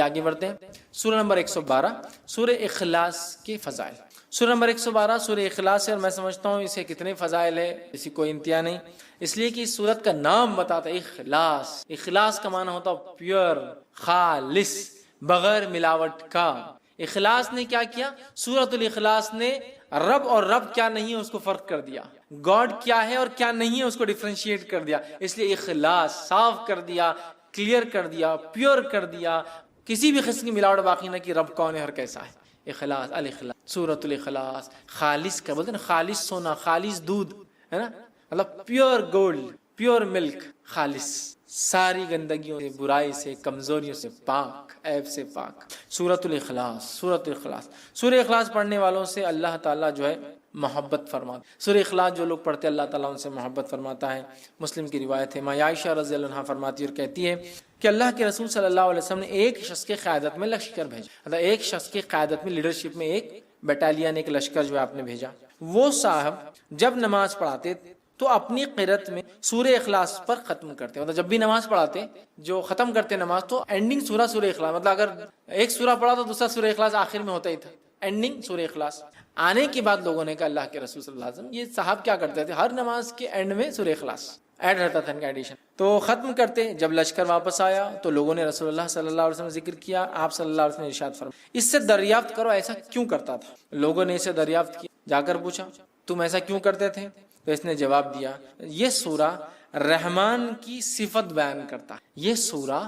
آئیے آگے بڑھتے ہیں. سورہ نمبر 112 سورہ اخلاص کے فضائل. سورہ نمبر 112 سورہ اخلاص ہے، اور میں سمجھتا ہوں اسے کتنے فضائل ہے اسی کوئی انتہا نہیں، اس لیے کہ اس سورت کا نام بتاتا ہے اخلاص. اخلاص کا معنی ہوتا ہے پیور، خالص، بغیر ملاوٹ کا. اخلاص نے کیا کیا؟ سورۃ الاخلاص نے رب اور رب کیا نہیں ہے اس کو فرق کر دیا، گاڈ کیا ہے اور کیا نہیں ہے اس کو ڈیفرینشیٹ کر دیا. اس لیے اخلاص صاف کر دیا، کلیئر کر دیا، پیور کر دیا، کسی بھی قسم کی ملاوٹ باقی نہ کی رب کون ہے اور کیسا ہے. اخلاص، الاخلاص، سورۃ الاخلاص. خالص کا بولتے ہیں نا، خالص سونا، خالص دودھ ہے نا، مطلب پیور گولڈ، پیور ملک، خالص، ساری گندگیوں سے، برائی سے، کمزوریوں سے پاک، عیب سے پاک. سورۃ الاخلاص. سورۃ الاخلاص، سورہ اخلاص پڑھنے والوں سے اللہ تعالیٰ جو ہے محبت فرماتا. سورہ اخلاص جو لوگ پڑھتے ہیں اللہ تعالیٰ ان سے محبت فرماتا ہے. مسلم کی روایت ہے، ماں عائشہ رضی اللہ عنہا فرماتی اور کہتی ہے کہ اللہ کے رسول صلی اللہ علیہ وسلم نے ایک شخص کے قیادت میں لشکر بھیجا، مطلب ایک شخص کی قیادت میں، لیڈرشپ میں ایک بٹالین، ایک لشکر جو ہے آپ نے بھیجا. وہ صاحب جب نماز پڑھاتے تو اپنی قرأت میں سورہ اخلاص پر ختم کرتے، مطلب جب بھی نماز پڑھاتے جو ختم کرتے نماز تو اینڈنگ سورہ اخلاص، مطلب اگر ایک سورہ پڑھا تو دوسرا سورہ اخلاص آخر میں ہوتا ہی تھا، اینڈنگ سورہ اخلاص. آنے کے بعد لوگوں نے کہا اللہ کے رسول صلی اللہ علیہ وسلم یہ صاحب کیا کرتے تھے، ہر نماز کے اینڈ میں سورہ اخلاص ایڈ رہتا تھا ان کا ایڈیشن، تو ختم کرتے. جب لشکر واپس آیا تو لوگوں نے رسول اللہ صلی اللہ علیہ وسلم ذکر کیا، آپ صلی اللہ علیہ وسلم نے ارشاد فرمایا اس سے دریافت کرو ایسا کیوں کرتا تھا. لوگوں نے اسے دریافت کیا، جا کر پوچھا تم ایسا کیوں کرتے تھے، تو اس نے جواب دیا یہ سورہ رحمان کی صفت بیان کرتا ہے، یہ سورہ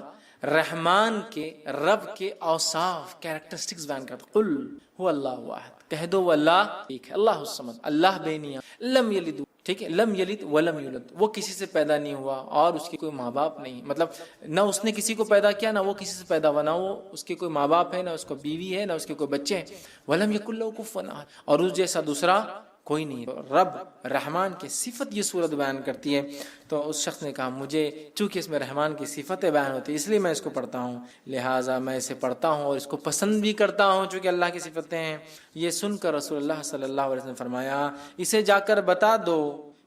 رحمان کے، رب کے اوصاف، کیریکٹرسٹکس بیان کرتا. قل هو اللہ واحد، کہہ دو وہ اللہ ایک ہے، اللہ الصمد، اللہ بے نیاز، لم یلد، ٹھیک ہے، لم یلد ولم یولد، وہ کسی سے پیدا نہیں ہوا اور اس کے کوئی ماں باپ نہیں، مطلب نہ اس نے کسی کو پیدا کیا، نہ وہ کسی سے پیدا ہوا، نہ وہ اس کے کوئی ماں باپ ہے، نہ اس کو بیوی ہے، نہ اس کے کوئی بچے ہیں. ولم یکن لہ کفوا احد، اور اس جیسا دوسرا کوئی نہیں. رب رحمان کی صفت یہ صورت بیان کرتی ہے. تو اس شخص نے کہا مجھے چونکہ اس میں رحمان کی صفتیں بیان ہوتی ہیں اس لیے میں اس کو پڑھتا ہوں، لہٰذا میں اسے پڑھتا ہوں اور اس کو پسند بھی کرتا ہوں چونکہ اللہ کی صفتیں ہیں. یہ سن کر رسول اللہ صلی اللہ علیہ وسلم نے فرمایا اسے جا کر بتا دو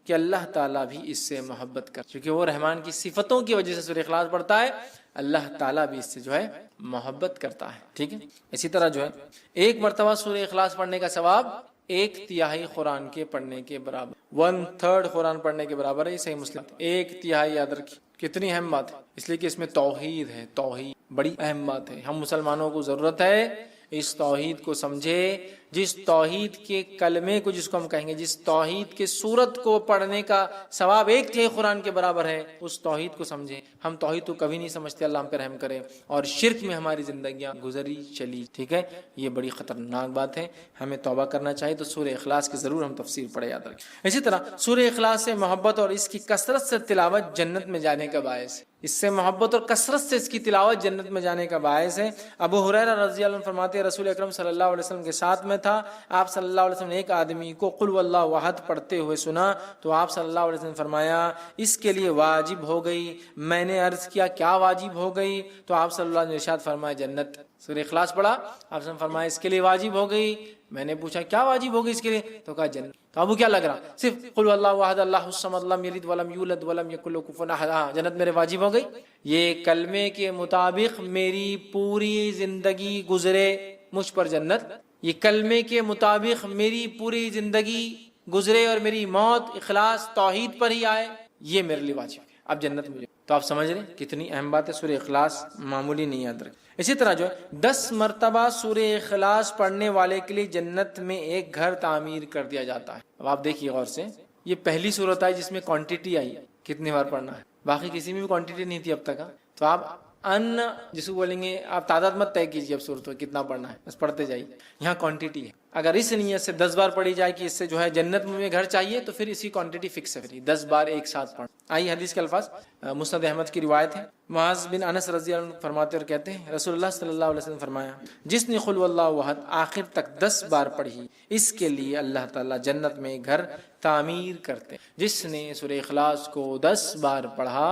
کہ اللہ تعالیٰ بھی اس سے محبت کر، کیونکہ وہ رحمان کی صفتوں کی وجہ سے سورہ اخلاص پڑھتا ہے، اللہ تعالیٰ بھی اس سے جو ہے محبت کرتا ہے. ٹھیک ہے. اسی طرح جو ہے ایک مرتبہ سورہ اخلاص پڑھنے کا ثواب 1/3 قرآن کے پڑھنے کے برابر، 1/3 قرآن پڑھنے کے برابر ہے. یہ صحیح مسلم 1/3 یاد رکھیے، کتنی اہم بات ہے، اس لیے کہ اس میں توحید ہے، توحید بڑی اہم بات ہے. ہم مسلمانوں کو ضرورت ہے اس توحید کو سمجھے، جس توحید کے کلمے کو جس کو ہم کہیں گے، جس توحید کے سورت کو پڑھنے کا ثواب 1/3 قرآن کے برابر ہے، اس توحید کو سمجھے. ہم توحید کو کبھی نہیں سمجھتے، اللہ ہم پہ رحم کرے، اور شرک میں ہماری زندگیاں گزری چلی. ٹھیک ہے، یہ بڑی خطرناک بات ہے، ہمیں توبہ کرنا چاہیے. تو سورہ اخلاص کی ضرور ہم تفسیر پڑھے، یاد رکھیں. اسی طرح سورہ اخلاص سے محبت اور اس کی کثرت سے تلاوت جنت میں جانے کا باعث ہے. اس سے محبت اور کثرت سے اس کی تلاوت جنت میں جانے کا باعث ہے. ابو ہریرہ رضی اللہ عنہ فرماتے ہیں رسول اکرم صلی اللہ علیہ وسلم کے ساتھ میں تھا، آپ صلی اللہ علیہ وسلم نے ایک آدمی کو قل واللہ احد پڑھتے ہوئے سنا تو آپ صلی اللہ علیہ وسلم نے فرمایا اس کے لیے واجب ہو گئی. میں نے عرض کیا کیا واجب ہو گئی؟ تو آپ صلی اللہ علیہ وسلم نے ارشاد فرمایا جنت. سورہ اخلاص پڑھا، آپ نے فرمایا اس کے لیے واجب ہو گئی. میں نے پوچھا کیا واجب ہو گئی اس کے لیے؟ تو کہا جنت. تو ابو کیا لگ رہا؟ صرف قل واللہ احد اللہ الصمد لم یلد ولم یولد ولم یکن لہ کفوا احد، جنت میرے واجب ہو گئی. یہ کلمے کے مطابق میری پوری زندگی گزرے مجھ پر جنت، یہ کلمے کے مطابق میری پوری زندگی گزرے اور میری موت اخلاص توحید پر ہی آئے، یہ میرے لیے واجب ہے، اب جنت مجھے. تو آپ سمجھ رہے ہیں کتنی اہم بات ہے. سورہ اخلاص معمولی نہیں، یاد رکھیں. اسی طرح جو ہے 10 مرتبہ سورہ اخلاص پڑھنے والے کے لیے جنت میں ایک گھر تعمیر کر دیا جاتا ہے. اب آپ دیکھیے غور سے، یہ پہلی صورت آئی جس میں کوانٹٹی آئی، کتنی بار پڑھنا ہے، باقی کسی میں بھی کوانٹٹی نہیں تھی اب تک. تو آپ جس کو بولیں گے آپ تعداد مت طے کیجیے اب صورتوں کتنا پڑھنا ہے، بس پڑھتے جائیے. یہاں کوانٹٹی ہے، اگر اس نیت سے 10 بار پڑھی جائے کہ اس سے جو ہے جنت میں گھر چاہیے تو پھر اسی کوانٹٹی فکس ہے، پھر 10 بار ایک ساتھ پڑھ. آئی حدیث کے الفاظ، مسند احمد کی روایت ہے. معاذ بن انس رضی اللہ عنہ فرماتے اور کہتے ہیں رسول اللہ صلی اللہ علیہ وسلم فرمایا جس نے قل واللہ احد آخر تک 10 بار پڑھی اس کے لیے اللہ تعالیٰ جنت میں گھر تعمیر کرتے ہیں. جس نے سورہ اخلاص کو 10 بار پڑھا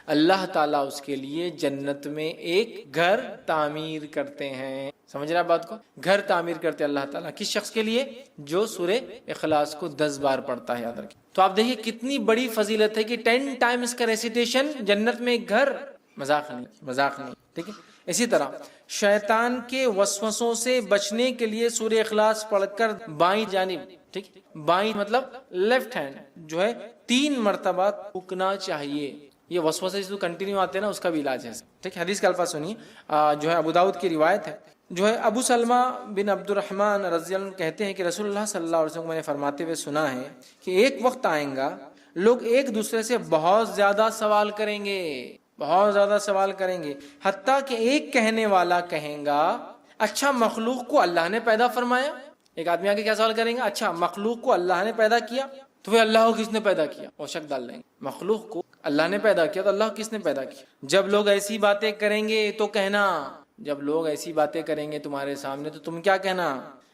اللہ تعالیٰ اس کے لیے جنت میں ایک گھر تعمیر کرتے ہیں. سمجھ رہا بات کو؟ گھر تعمیر کرتے اللہ تعالیٰ کس شخص کے لیے؟ جو سورہ اخلاص کو 10 بار پڑھتا ہے، یاد رکھیں. تو آپ دیکھیے کتنی بڑی فضیلت ہے کہ 10 ٹائمز کا ریسیٹیشن جنت میں ایک گھر. مذاق نہیں، ٹھیک ہے. اسی طرح شیطان کے وسوسوں سے بچنے کے لیے سورہ اخلاص پڑھ کر بائیں جانب، ٹھیک، بائیں مطلب لیفٹ ہینڈ جو ہے 3 مرتبہ تھوکنا چاہیے. یہ وسوسے جو کنٹینیو آتے ہیں نا، اس کا بھی علاج ہے. ٹھیک، حدیث کے الفاظ سنیے، جو ہے ابو داؤد کی روایت ہے، جو ہے ابو سلمہ بن عبد الرحمن رضی اللہ عنہ کہتے ہیں کہ رسول اللہ صلی اللہ علیہ وسلم نے فرماتے ہوئے سنا ہے کہ ایک وقت آئیں گا لوگ ایک دوسرے سے بہت زیادہ سوال کریں گے، بہت زیادہ سوال کریں گے، حتیٰ کہ ایک کہنے والا کہیں گا اچھا مخلوق کو اللہ نے پیدا فرمایا. ایک آدمی آگے کیا سوال کریں گا؟ اچھا مخلوق کو اللہ نے پیدا کیا، تو وہ اللہ کو کس نے پیدا کیا؟ وہ شک ڈال لیں گے. مخلوق کو اللہ نے پیدا کیا تو اللہ کس نے پیدا کیا؟ جب لوگ ایسی باتیں کریں گے تو کہنا، جب لوگ ایسی باتیں کریں گے تمہارے سامنے تو تم کیا کہنا؟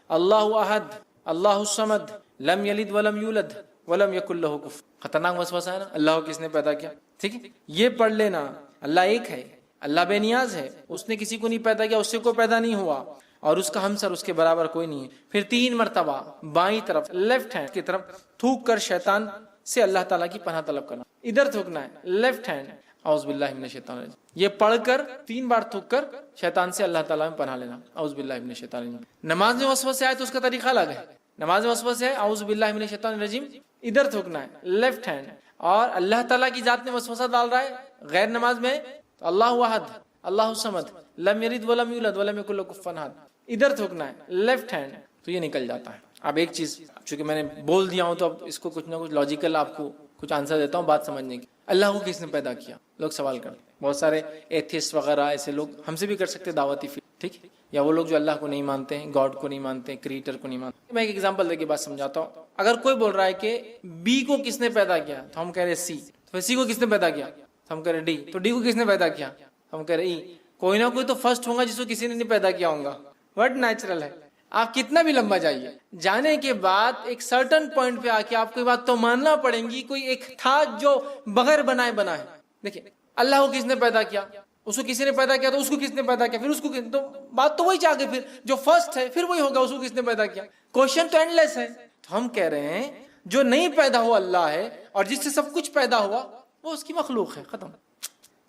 اللہ احد، اللہ الصمد، لم یلد ولم یولد ولم یکن لہ کفوا. خطرناک وسوسہ ہے نا، اللہ کو کس نے پیدا کیا. ٹھیک ہے، یہ پڑھ لینا. اللہ ایک ہے، اللہ بے نیاز ہے، اس نے کسی کو نہیں پیدا کیا، اس سے کوئی پیدا نہیں ہوا، اور اس کا ہمسر اس کے برابر کوئی نہیں ہے. پھر 3 مرتبہ بائیں طرف لیفٹ ہینڈ کی طرف تھوک کر شیطان سے اللہ تعالیٰ کی پناہ طلب کرنا. ادھر تھوکنا ہے لیفٹ ہینڈ، اعوذ باللہ من الشیطان الرجیم. یہ پڑھ کر 3 بار تھوک کر شیطان سے اللہ تعالیٰ میں پناہ لینا، اعوذ باللہ من الشیطان الرجیم. نماز میں وسوسے آئے تو اس کا طریقہ الگ ہے. نماز میں وسوسے ہے، اعوذ باللہ من الشیطان الرجیم، ادھر تھوکنا ہے لیفٹ ہینڈ. اور اللہ تعالیٰ کی ذات میں وسوسہ ڈال رہا ہے غیر نماز میں تو اللہ احد، اللہ الصمد، لم یلد ولم یولد ولم یکن لہ کفوا احد، ادھر تھوکنا ہے لیفٹ ہینڈ، تو یہ نکل جاتا ہے. اب ایک چیز چونکہ میں نے بول دیا ہوں تو اب اس کو کچھ نہ کچھ لاجیکل آپ کو کچھ آنسر دیتا ہوں بات سمجھنے کی. اللہ کو کس نے پیدا کیا؟ لوگ سوال کرتے ہیں. بہت سارے ایتھیسٹ وغیرہ ایسے لوگ ہم سے بھی کر سکتے دعوتی فیلڈ، ٹھیک، یا وہ لوگ جو اللہ کو نہیں مانتے ہیں، گاڈ کو نہیں مانتے ہیں، کریٹر کو نہیں مانتے. میں ایک ایگزامپل دے کے بات سمجھاتا ہوں. اگر کوئی بول رہا ہے کہ بی کو کس نے پیدا کیا تو ہم کہہ رہے سی. تو سی کو کس نے پیدا کیا تو ہم کہہ رہے ڈی. تو ڈی کو کس نے پیدا کیا ہم کہہ رہے ای. کوئی نہ کوئی تو فرسٹ ہوگا جس کو کسی نے نہیں پیدا کیا ہوگا. ورڈ نیچرل ہے. آپ کتنا بھی لمبا جائیے، جانے کے بعد ایک سرٹن پوائنٹ پہ آ کے آپ کو یہ بات تو ماننا پڑے گی کوئی ایک تھا جو بغیر بنائے بنا ہے. دیکھیں اللہ کو کس نے پیدا کیا، اس کو کسی نے پیدا کیا تو اس کو کس نے پیدا کیا، پھر اس کو تو بات تو وہی چاہ کے پھر جو فرسٹ ہے پھر وہی ہوگا، اس کو کس نے پیدا کیا. کوشچن تو اینڈ لیس ہے. تو ہم کہہ رہے ہیں جو نہیں پیدا ہوا اللہ ہے، اور جس سے سب کچھ پیدا ہوا وہ اس کی مخلوق ہے. ختم.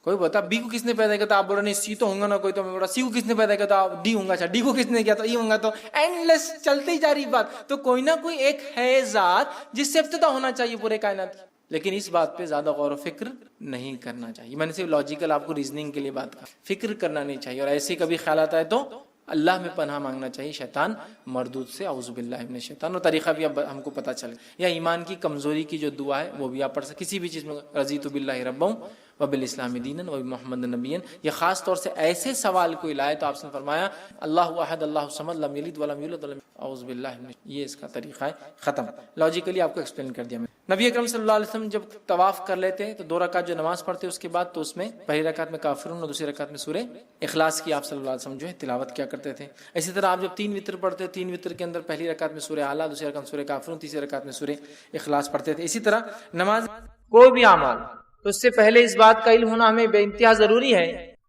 کوئی بتا بی کو کس نے پیدا کیا تو آپ بول رہے نہیں سی تو ہوں گا نا کوئی، تو میں بول رہا سی کو کس نے پیدا کیا تو آپ ڈی ہوں گا. اچھا ڈی کو کس نے کیا تو ای ہوں گا. تو اینڈ لیس چلتی جا رہی بات. تو کوئی نہ کوئی ایک ہے ذات جس سے ابتدا ہونا چاہیے پورے کائنات کی. لیکن اس بات پہ زیادہ غور و فکر نہیں کرنا چاہیے. میں نے صرف لاجیکل آپ کو ریزننگ کے لیے بات کہا، فکر کرنا نہیں چاہیے. اور ایسے کبھی خیالات آئے تو اللہ میں پناہ مانگنا چاہیے شیطان مردود سے، اعوذ باللہ من الشیطان. اور طریقہ بھی اب ہم کو پتہ چلے. یا ایمان کی کمزوری کی جو دعا ہے وہ بھی آپ پڑھ سکتے کسی بھی چیز میں. رضیت باللہ ربا وبالاسلام دینا وبمحمد نبیا. یہ خاص طور سے ایسے سوال کوئی لائے تو آپ نے فرمایا اللہ احد، اللہ الصمد، لم یلد ولم یولد ولم اعوذ باللہ من. یہ اس کا طریقہ ہے. ختم. لاجیکلی آپ کو ایکسپلین کر دیا میں. نبی اکرم صلی اللہ علیہ وسلم جب طواف کر لیتے ہیں تو 2 رکعت جو نماز پڑھتے اس کے بعد تو اس میں پہلی رکعت میں کافرون اور دوسری رکعت میں سورہ اخلاص کی آپ صلی اللہ علیہ وسلم جو ہے تلاوت کیا کرتے تھے. اسی طرح آپ جب 3 وتر پڑھتے 3 وتر کے اندر پہلی رکعت میں سورہ اعلیٰ، دوسری رکعت میں سورہ کافرون، تیسری رکعت میں سورہ اخلاص پڑھتے تھے. اسی طرح نماز کوئی بھی اعمال تو اس سے پہلے اس بات کا علم ہونا ہمیں بے انتہا ضروری ہے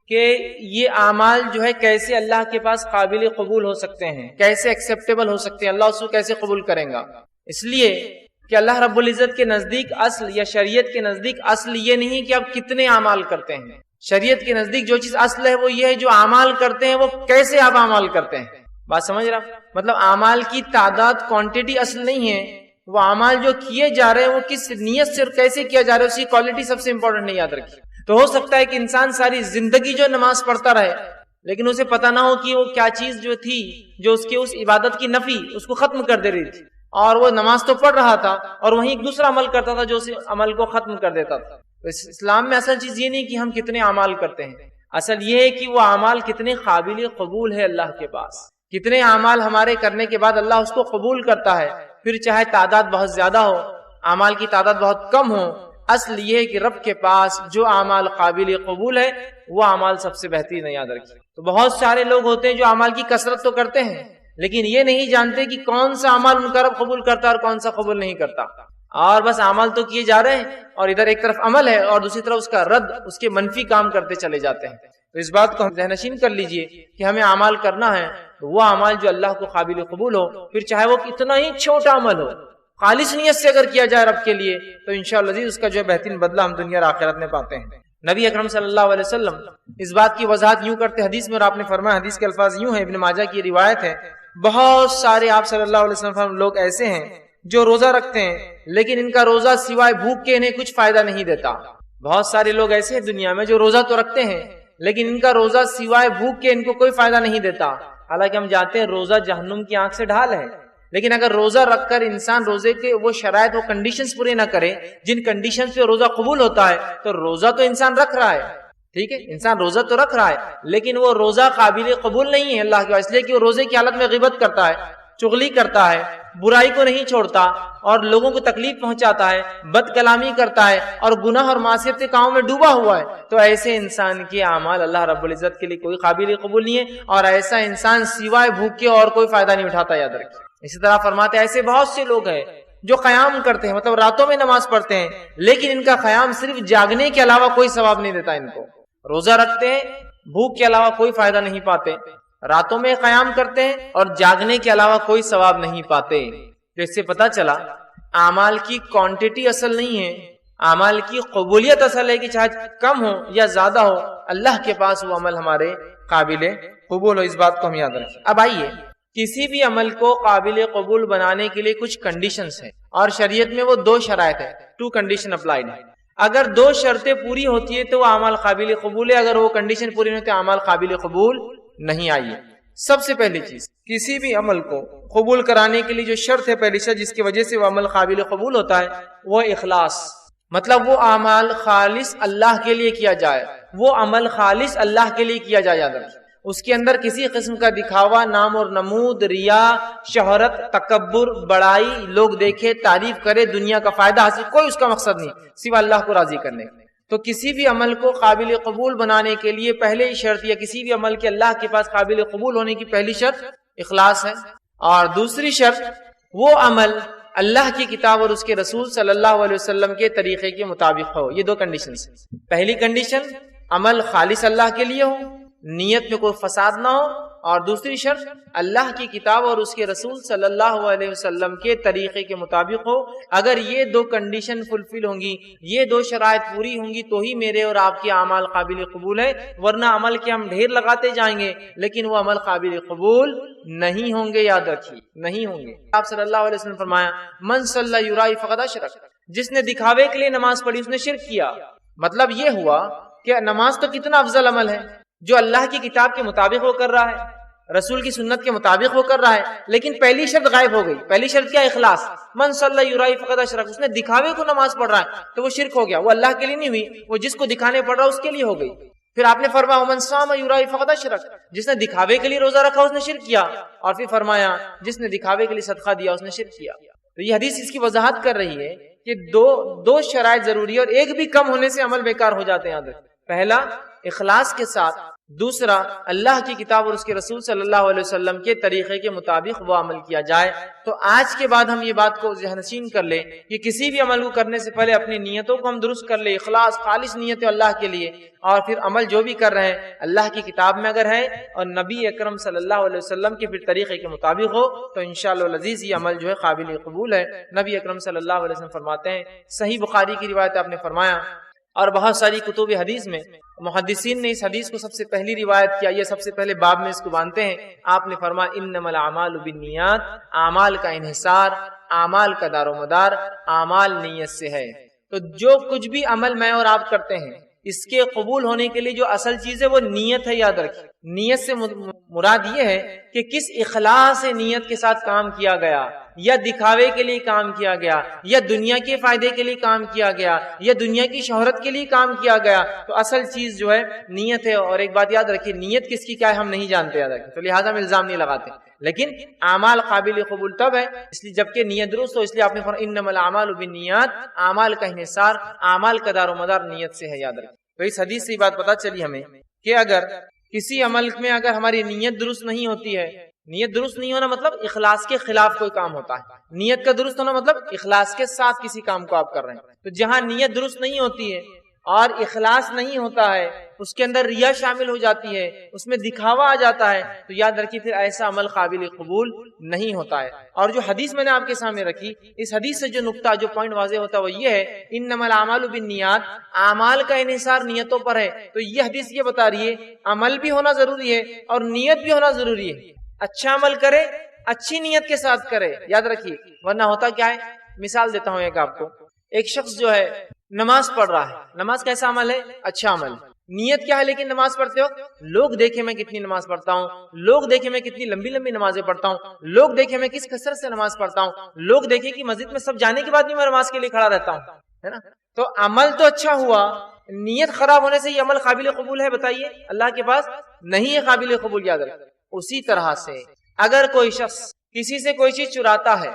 کہ یہ اعمال جو ہے کیسے اللہ کے پاس قابل قبول ہو سکتے ہیں، کیسے ایکسیپٹیبل ہو سکتے ہیں، اللہ اس کو کیسے قبول کریں گا. اس لیے کہ اللہ رب العزت کے نزدیک اصل یا شریعت کے نزدیک اصل یہ نہیں کہ آپ کتنے اعمال کرتے ہیں. شریعت کے نزدیک جو چیز اصل ہے وہ یہ ہے جو اعمال کرتے ہیں وہ کیسے آپ اعمال کرتے ہیں. بات سمجھ رہا؟ مطلب اعمال کی تعداد کوانٹٹی اصل نہیں ہے، وہ اعمال جو کیے جا رہے ہیں وہ کس نیت سے اور کیسے کیا جا رہا ہے اس کی کوالٹی سب سے امپورٹنٹ نہیں. یاد رکھیے. تو ہو سکتا ہے کہ انسان ساری زندگی جو نماز پڑھتا رہے لیکن اسے پتہ نہ ہو کہ وہ کیا چیز جو تھی جو اس کے اس عبادت کی نفی اس کو ختم کر دے رہی تھی، اور وہ نماز تو پڑھ رہا تھا اور وہیں ایک دوسرا عمل کرتا تھا جو اس عمل کو ختم کر دیتا تھا. تو اسلام میں اصل چیز یہ نہیں کہ ہم کتنے اعمال کرتے ہیں، اصل یہ ہے کہ وہ اعمال کتنے قابل قبول ہے اللہ کے پاس. کتنے اعمال ہمارے کرنے کے بعد اللہ اس کو قبول کرتا ہے، پھر چاہے تعداد بہت زیادہ ہو، اعمال کی تعداد بہت کم ہو. اصل یہ ہے کہ رب کے پاس جو اعمال قابل قبول ہے وہ اعمال سب سے بہترین ہے. یاد رکھیے. تو بہت سارے لوگ ہوتے ہیں جو اعمال کی کثرت تو کرتے ہیں لیکن یہ نہیں جانتے کہ کون سا عمل ان کا رب قبول کرتا ہے اور کون سا قبول نہیں کرتا. اور بس اعمال تو کیے جا رہے ہیں اور ادھر ایک طرف عمل ہے اور دوسری طرف اس کا رد، اس کے منفی کام کرتے چلے جاتے ہیں. تو اس بات کو ہم ذہن نشین کر لیجئے کہ ہمیں اعمال کرنا ہے تو وہ اعمال جو اللہ کو قابل قبول ہو، پھر چاہے وہ کتنا ہی چھوٹا عمل ہو، خالص نیت سے اگر کیا جائے رب کے لیے تو انشاءاللہ اس کا جو ہے بہترین بدلہ ہم دنیا اور آخرت میں پاتے ہیں. نبی اکرم صلی اللہ علیہ وسلم اس بات کی وضاحت یوں کرتے حدیث میں، اور آپ نے فرمایا، حدیث کے الفاظ یوں ہیں، ابن ماجہ کی روایت ہے، بہت سارے آپ صلی اللہ علیہ وسلم لوگ ایسے ہیں جو روزہ رکھتے ہیں لیکن ان کا روزہ سوائے بھوک کے انہیں کچھ فائدہ نہیں دیتا. بہت سارے لوگ ایسے ہیں دنیا میں جو روزہ تو رکھتے ہیں لیکن ان کا روزہ سوائے بھوک کے ان کو کوئی فائدہ نہیں دیتا. حالانکہ ہم جانتے ہیں روزہ جہنم کی آنکھ سے ڈھال ہے، لیکن اگر روزہ رکھ کر انسان روزے کے وہ شرائط، وہ کنڈیشنز پورے نہ کرے جن کنڈیشنز پہ روزہ قبول ہوتا ہے، تو روزہ تو انسان رکھ رہا ہے، ٹھیک ہے، انسان روزہ تو رکھ رہا ہے لیکن وہ روزہ قابل قبول نہیں ہے اللہ کے واسطے، اس لیے کہ وہ روزے کی حالت میں غیبت کرتا ہے، چغلی کرتا ہے، برائی کو نہیں چھوڑتا اور لوگوں کو تکلیف پہنچاتا ہے، بد کلامی کرتا ہے اور گناہ اور معصیت کے کاموں میں ڈوبا ہوا ہے، تو ایسے انسان کے اعمال اللہ رب العزت کے لیے کوئی قابل قبول نہیں ہے، اور ایسا انسان سوائے بھوک کے اور کوئی فائدہ نہیں اٹھاتا، یاد رکھیے. اسی طرح فرماتے ہیں ایسے بہت سے لوگ ہیں جو قیام کرتے ہیں، مطلب راتوں میں نماز پڑھتے ہیں لیکن ان کا قیام صرف جاگنے کے علاوہ کوئی ثواب نہیں دیتا. ان کو روزہ رکھتے ہیں، بھوک کے علاوہ کوئی فائدہ نہیں پاتے، راتوں میں قیام کرتے ہیں اور جاگنے کے علاوہ کوئی ثواب نہیں پاتے. تو اس سے پتہ چلا اعمال کی کوانٹٹی اصل نہیں ہے، اعمال کی قبولیت اصل ہے کہ چاہے کم ہو یا زیادہ ہو، اللہ کے پاس وہ عمل ہمارے قابل قبول ہو. اس بات کو ہم یاد رکھیں. اب آئیے، کسی بھی عمل کو قابل قبول بنانے کے لیے کچھ کنڈیشنز ہیں اور شریعت میں وہ 2 شرائط ہیں، 2 کنڈیشن اپلائیڈ ہیں. اگر 2 شرطیں پوری ہوتی ہے تو وہ اعمال قابل قبول ہے، اگر وہ کنڈیشن پوری نہیں ہوتی اعمال قابل قبول نہیں. آئیے، سب سے پہلی چیز، کسی بھی عمل کو قبول کرانے کے لیے جو شرط ہے، پہلی شرط جس کی وجہ سے وہ عمل قابل قبول ہوتا ہے وہ اخلاص، مطلب وہ اعمال خالص اللہ کے لیے کیا جائے، وہ عمل خالص اللہ کے لیے کیا جائے. یاد رکھیں اس کے اندر کسی قسم کا دکھاوا، نام اور نمود، ریا، شہرت، تکبر، بڑائی، لوگ دیکھے، تعریف کرے، دنیا کا فائدہ حاصل، کوئی اس کا مقصد نہیں سوا اللہ کو راضی کرنے. تو کسی بھی عمل کو قابل قبول بنانے کے لیے پہلے شرط، یا کسی بھی عمل کے اللہ کے پاس قابل قبول ہونے کی پہلی شرط اخلاص ہے، اور دوسری شرط وہ عمل اللہ کی کتاب اور اس کے رسول صلی اللہ علیہ وسلم کے طریقے کے مطابق ہو. یہ 2 کنڈیشنز ہیں. پہلی کنڈیشن عمل خالص اللہ کے لیے ہو، نیت میں کوئی فساد نہ ہو، اور دوسری شرط اللہ کی کتاب اور اس کے رسول صلی اللہ علیہ وسلم کے طریقے کے مطابق ہو. اگر یہ 2 کنڈیشن فلفل ہوں گی، یہ 2 شرائط پوری ہوں گی تو ہی میرے اور آپ کے اعمال قابل قبول ہے، ورنہ عمل کے ہم ڈھیر لگاتے جائیں گے لیکن وہ عمل قابل قبول نہیں ہوں گے. یاد رکھیے نہیں ہوں گے. آپ صلی اللہ علیہ وسلم فرمایا من صلی یرائی فقد اشرک، جس نے دکھاوے کے لیے نماز پڑھی اس نے شرک کیا. مطلب یہ ہوا کہ نماز تو کتنا افضل عمل ہے جو اللہ کی کتاب کے مطابق وہ کر رہا ہے، رسول کی سنت کے مطابق وہ کر رہا ہے، لیکن پہلی شرط غائب ہو گئی. پہلی شرط کیا؟ اخلاص. من صلی یرائی فقد اشرک، اس نے دکھاوے کو نماز پڑھ رہا ہے تو وہ شرک ہو گیا، وہ اللہ کے لیے نہیں ہوئی، وہ جس کو دکھانے پڑ رہا اس کے لیے ہو گئی. پھر آپ نے فرمایا من صام یرائی فقد اشرک، جس نے دکھاوے کے لیے روزہ رکھا اس نے شرک کیا، اور پھر فرمایا جس نے دکھاوے کے لیے صدقہ دیا اس نے شرک کیا. تو یہ حدیث اس کی وضاحت کر رہی ہے کہ دو شرائط ضروری ہے، اور ایک بھی کم ہونے سے عمل بیکار ہو جاتے ہیں. پہلا اخلاص کے ساتھ، دوسرا اللہ کی کتاب اور اس کے رسول صلی اللہ علیہ وسلم کے طریقے کے مطابق وہ عمل کیا جائے. تو آج کے بعد ہم یہ بات کو ذہن نشین کر لیں کہ کسی بھی عمل کو کرنے سے پہلے اپنی نیتوں کو ہم درست کر لیں، اخلاص، خالص نیت اللہ کے لیے، اور پھر عمل جو بھی کر رہے ہیں اللہ کی کتاب میں اگر ہے اور نبی اکرم صلی اللہ علیہ وسلم کے پھر طریقے کے مطابق ہو تو انشاءاللہ العزیز یہ عمل جو ہے قابل قبول ہے. نبی اکرم صلی اللہ علیہ وسلم فرماتے ہیں، صحیح بخاری کی روایت آپ نے فرمایا اور بہت ساری کتب حدیث میں محدثین نے اس حدیث کو سب سے پہلی روایت کیا، یہ سب سے پہلے باب میں اس کو باندھتے ہیں. آپ نے فرمایا انما الاعمال بالنیات، اعمال کا انحصار، اعمال کا دار و مدار اعمال نیت سے ہے. تو جو کچھ بھی عمل میں اور آپ کرتے ہیں اس کے قبول ہونے کے لیے جو اصل چیز ہے وہ نیت ہے. یاد رکھیں نیت سے مراد یہ ہے کہ کس اخلاص سے نیت کے ساتھ کام کیا گیا، یا دکھاوے کے لیے کام کیا گیا، یا دنیا کے فائدے کے لیے کام کیا گیا، یا دنیا کی شہرت کے لیے کام کیا گیا. تو اصل چیز جو ہے نیت ہے. اور ایک بات یاد رکھیے نیت کس کی کیا ہے ہم نہیں جانتے، یاد رکھیں، تو لہٰذا ہم الزام نہیں لگاتے. لیکن اعمال قابل قبول تب ہے اس لیے جبکہ نیت درست ہو. اس لیے آپ نے فرمایا انما الاعمال بالنیات، اعمال کا انحصار، اعمال کا دار و مدار نیت سے ہے. یاد رکھیں. تو اس حدیث سے یہ بات پتہ چلی ہمیں کہ اگر کسی عمل میں اگر ہماری نیت درست نہیں ہوتی ہے، نیت درست نہیں ہونا مطلب اخلاص کے خلاف کوئی کام ہوتا ہے. نیت کا درست ہونا مطلب اخلاص کے ساتھ کسی کام کو آپ کر رہے ہیں. تو جہاں نیت درست نہیں ہوتی ہے اور اخلاص نہیں ہوتا ہے، اس کے اندر ریا شامل ہو جاتی ہے، اس میں دکھاوا آ جاتا ہے، تو یاد رکھیے پھر ایسا عمل قابل قبول نہیں ہوتا ہے۔ اور جو حدیث میں نے آپ کے سامنے رکھی، اس حدیث سے جو نقطہ، جو پوائنٹ واضح ہوتا ہے وہ یہ ہے، انما الاعمال بالنیات، اعمال کا انحصار نیتوں پر ہے۔ تو یہ حدیث یہ بتا رہی ہے عمل بھی ہونا ضروری ہے اور نیت بھی ہونا ضروری ہے۔ اچھا عمل کرے، اچھی نیت کے ساتھ کرے، یاد رکھیے، ورنہ ہوتا کیا ہے؟ مثال دیتا ہوں ایک آپ کو۔ ایک شخص جو ہے نماز پڑھ رہا ہے، نماز کیسا عمل ہے؟ اچھا عمل۔ نیت کیا ہے لیکن نماز پڑھتے ہو؟ لوگ دیکھیں میں کتنی نماز پڑھتا ہوں، لوگ دیکھیں میں کتنی لمبی لمبی نمازیں پڑھتا ہوں، لوگ دیکھیں میں کس کثرت سے نماز پڑھتا ہوں، لوگ دیکھیں کہ مسجد میں سب جانے کے بعد بھی میں نماز کے لیے کھڑا رہتا ہوں، ہے نا؟ تو عمل تو اچھا ہوا، نیت خراب ہونے سے یہ عمل قابل قبول ہے؟ بتائیے، اللہ کے پاس نہیں ہے قابل قبول، یاد رکھیں۔ اسی طرح سے اگر کوئی شخص کسی سے کوئی چیز چراتا ہے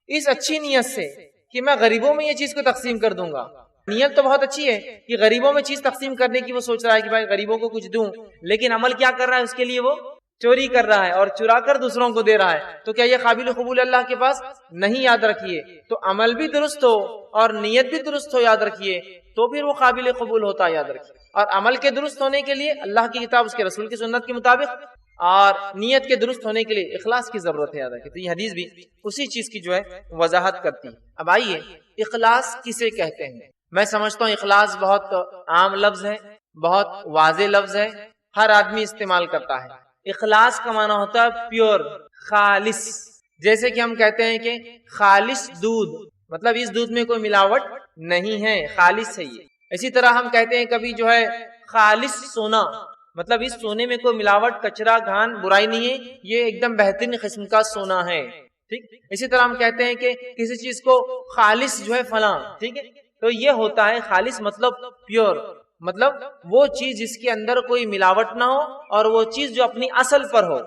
اس اچھی نیت سے کہ میں غریبوں میں یہ چیز کو تقسیم کر دوں گا، نیت تو بہت اچھی ہے کہ غریبوں میں چیز تقسیم کرنے کی وہ سوچ رہا ہے کہ بھائی غریبوں کو کچھ دوں، لیکن عمل کیا کر رہا ہے؟ اس کے لیے وہ چوری کر رہا ہے اور چرا کر دوسروں کو دے رہا ہے، تو کیا یہ قابل قبول اللہ کے پاس نہیں؟ یاد رکھیے، تو عمل بھی درست ہو اور نیت بھی درست ہو، یاد رکھیے، تو پھر وہ قابل قبول ہوتا ہے، یاد رکھیے۔ اور عمل کے درست ہونے کے لیے اللہ کی کتاب، اس کے رسول کی سنت کے مطابق، اور نیت کے درست ہونے کے لیے اخلاص کی ضرورت ہے، یاد رکھیے۔ تو یہ حدیث بھی اسی چیز کی جو ہے وضاحت کرتی ہے۔ اب آئیے، اخلاص کسے کہتے ہیں؟ میں سمجھتا ہوں اخلاص بہت عام لفظ ہے، بہت واضح لفظ ہے، ہر آدمی استعمال کرتا ہے۔ اخلاص کا معنی ہوتا ہے پیور، خالص۔ جیسے کہ ہم کہتے ہیں کہ خالص دودھ، مطلب اس دودھ میں کوئی ملاوٹ نہیں ہے، خالص ہے یہ۔ اسی طرح ہم کہتے ہیں کبھی جو ہے خالص سونا، مطلب اس سونے میں کوئی ملاوٹ، کچرا، گھان، برائی نہیں ہے، یہ ایک دم بہترین قسم کا سونا ہے، ٹھیک۔ اسی طرح ہم کہتے ہیں کہ کسی چیز کو خالص جو ہے فلاں، ٹھیک ہے، تو یہ ہوتا ہے خالص، مطلب پیور، مطلب وہ چیز جس کے اندر کوئی ملاوٹ نہ ہو اور وہ چیز جو اپنی اصل پر ہو،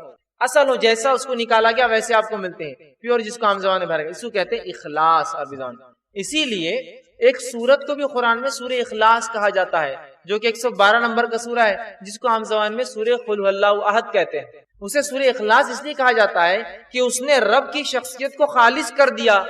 اصل ہو، جیسا اس کو نکالا گیا ویسے آپ کو ملتے ہیں، پیور، جس کو عام زبان میں بھرا گیا، اس کو کہتے ہیں اخلاص عربی زبان۔ اسی لیے ایک سورت کو بھی قرآن میں سورہ اخلاص کہا جاتا ہے، جو کہ 112 نمبر کا سورہ ہے، جس کو عام زبان میں سورہ قل هو اللہ احد کہتے ہیں۔ اسے سورہ اخلاص اس لیے کہا جاتا ہے کہ اس نے رب کی شخصیت کو خالص کر دیا،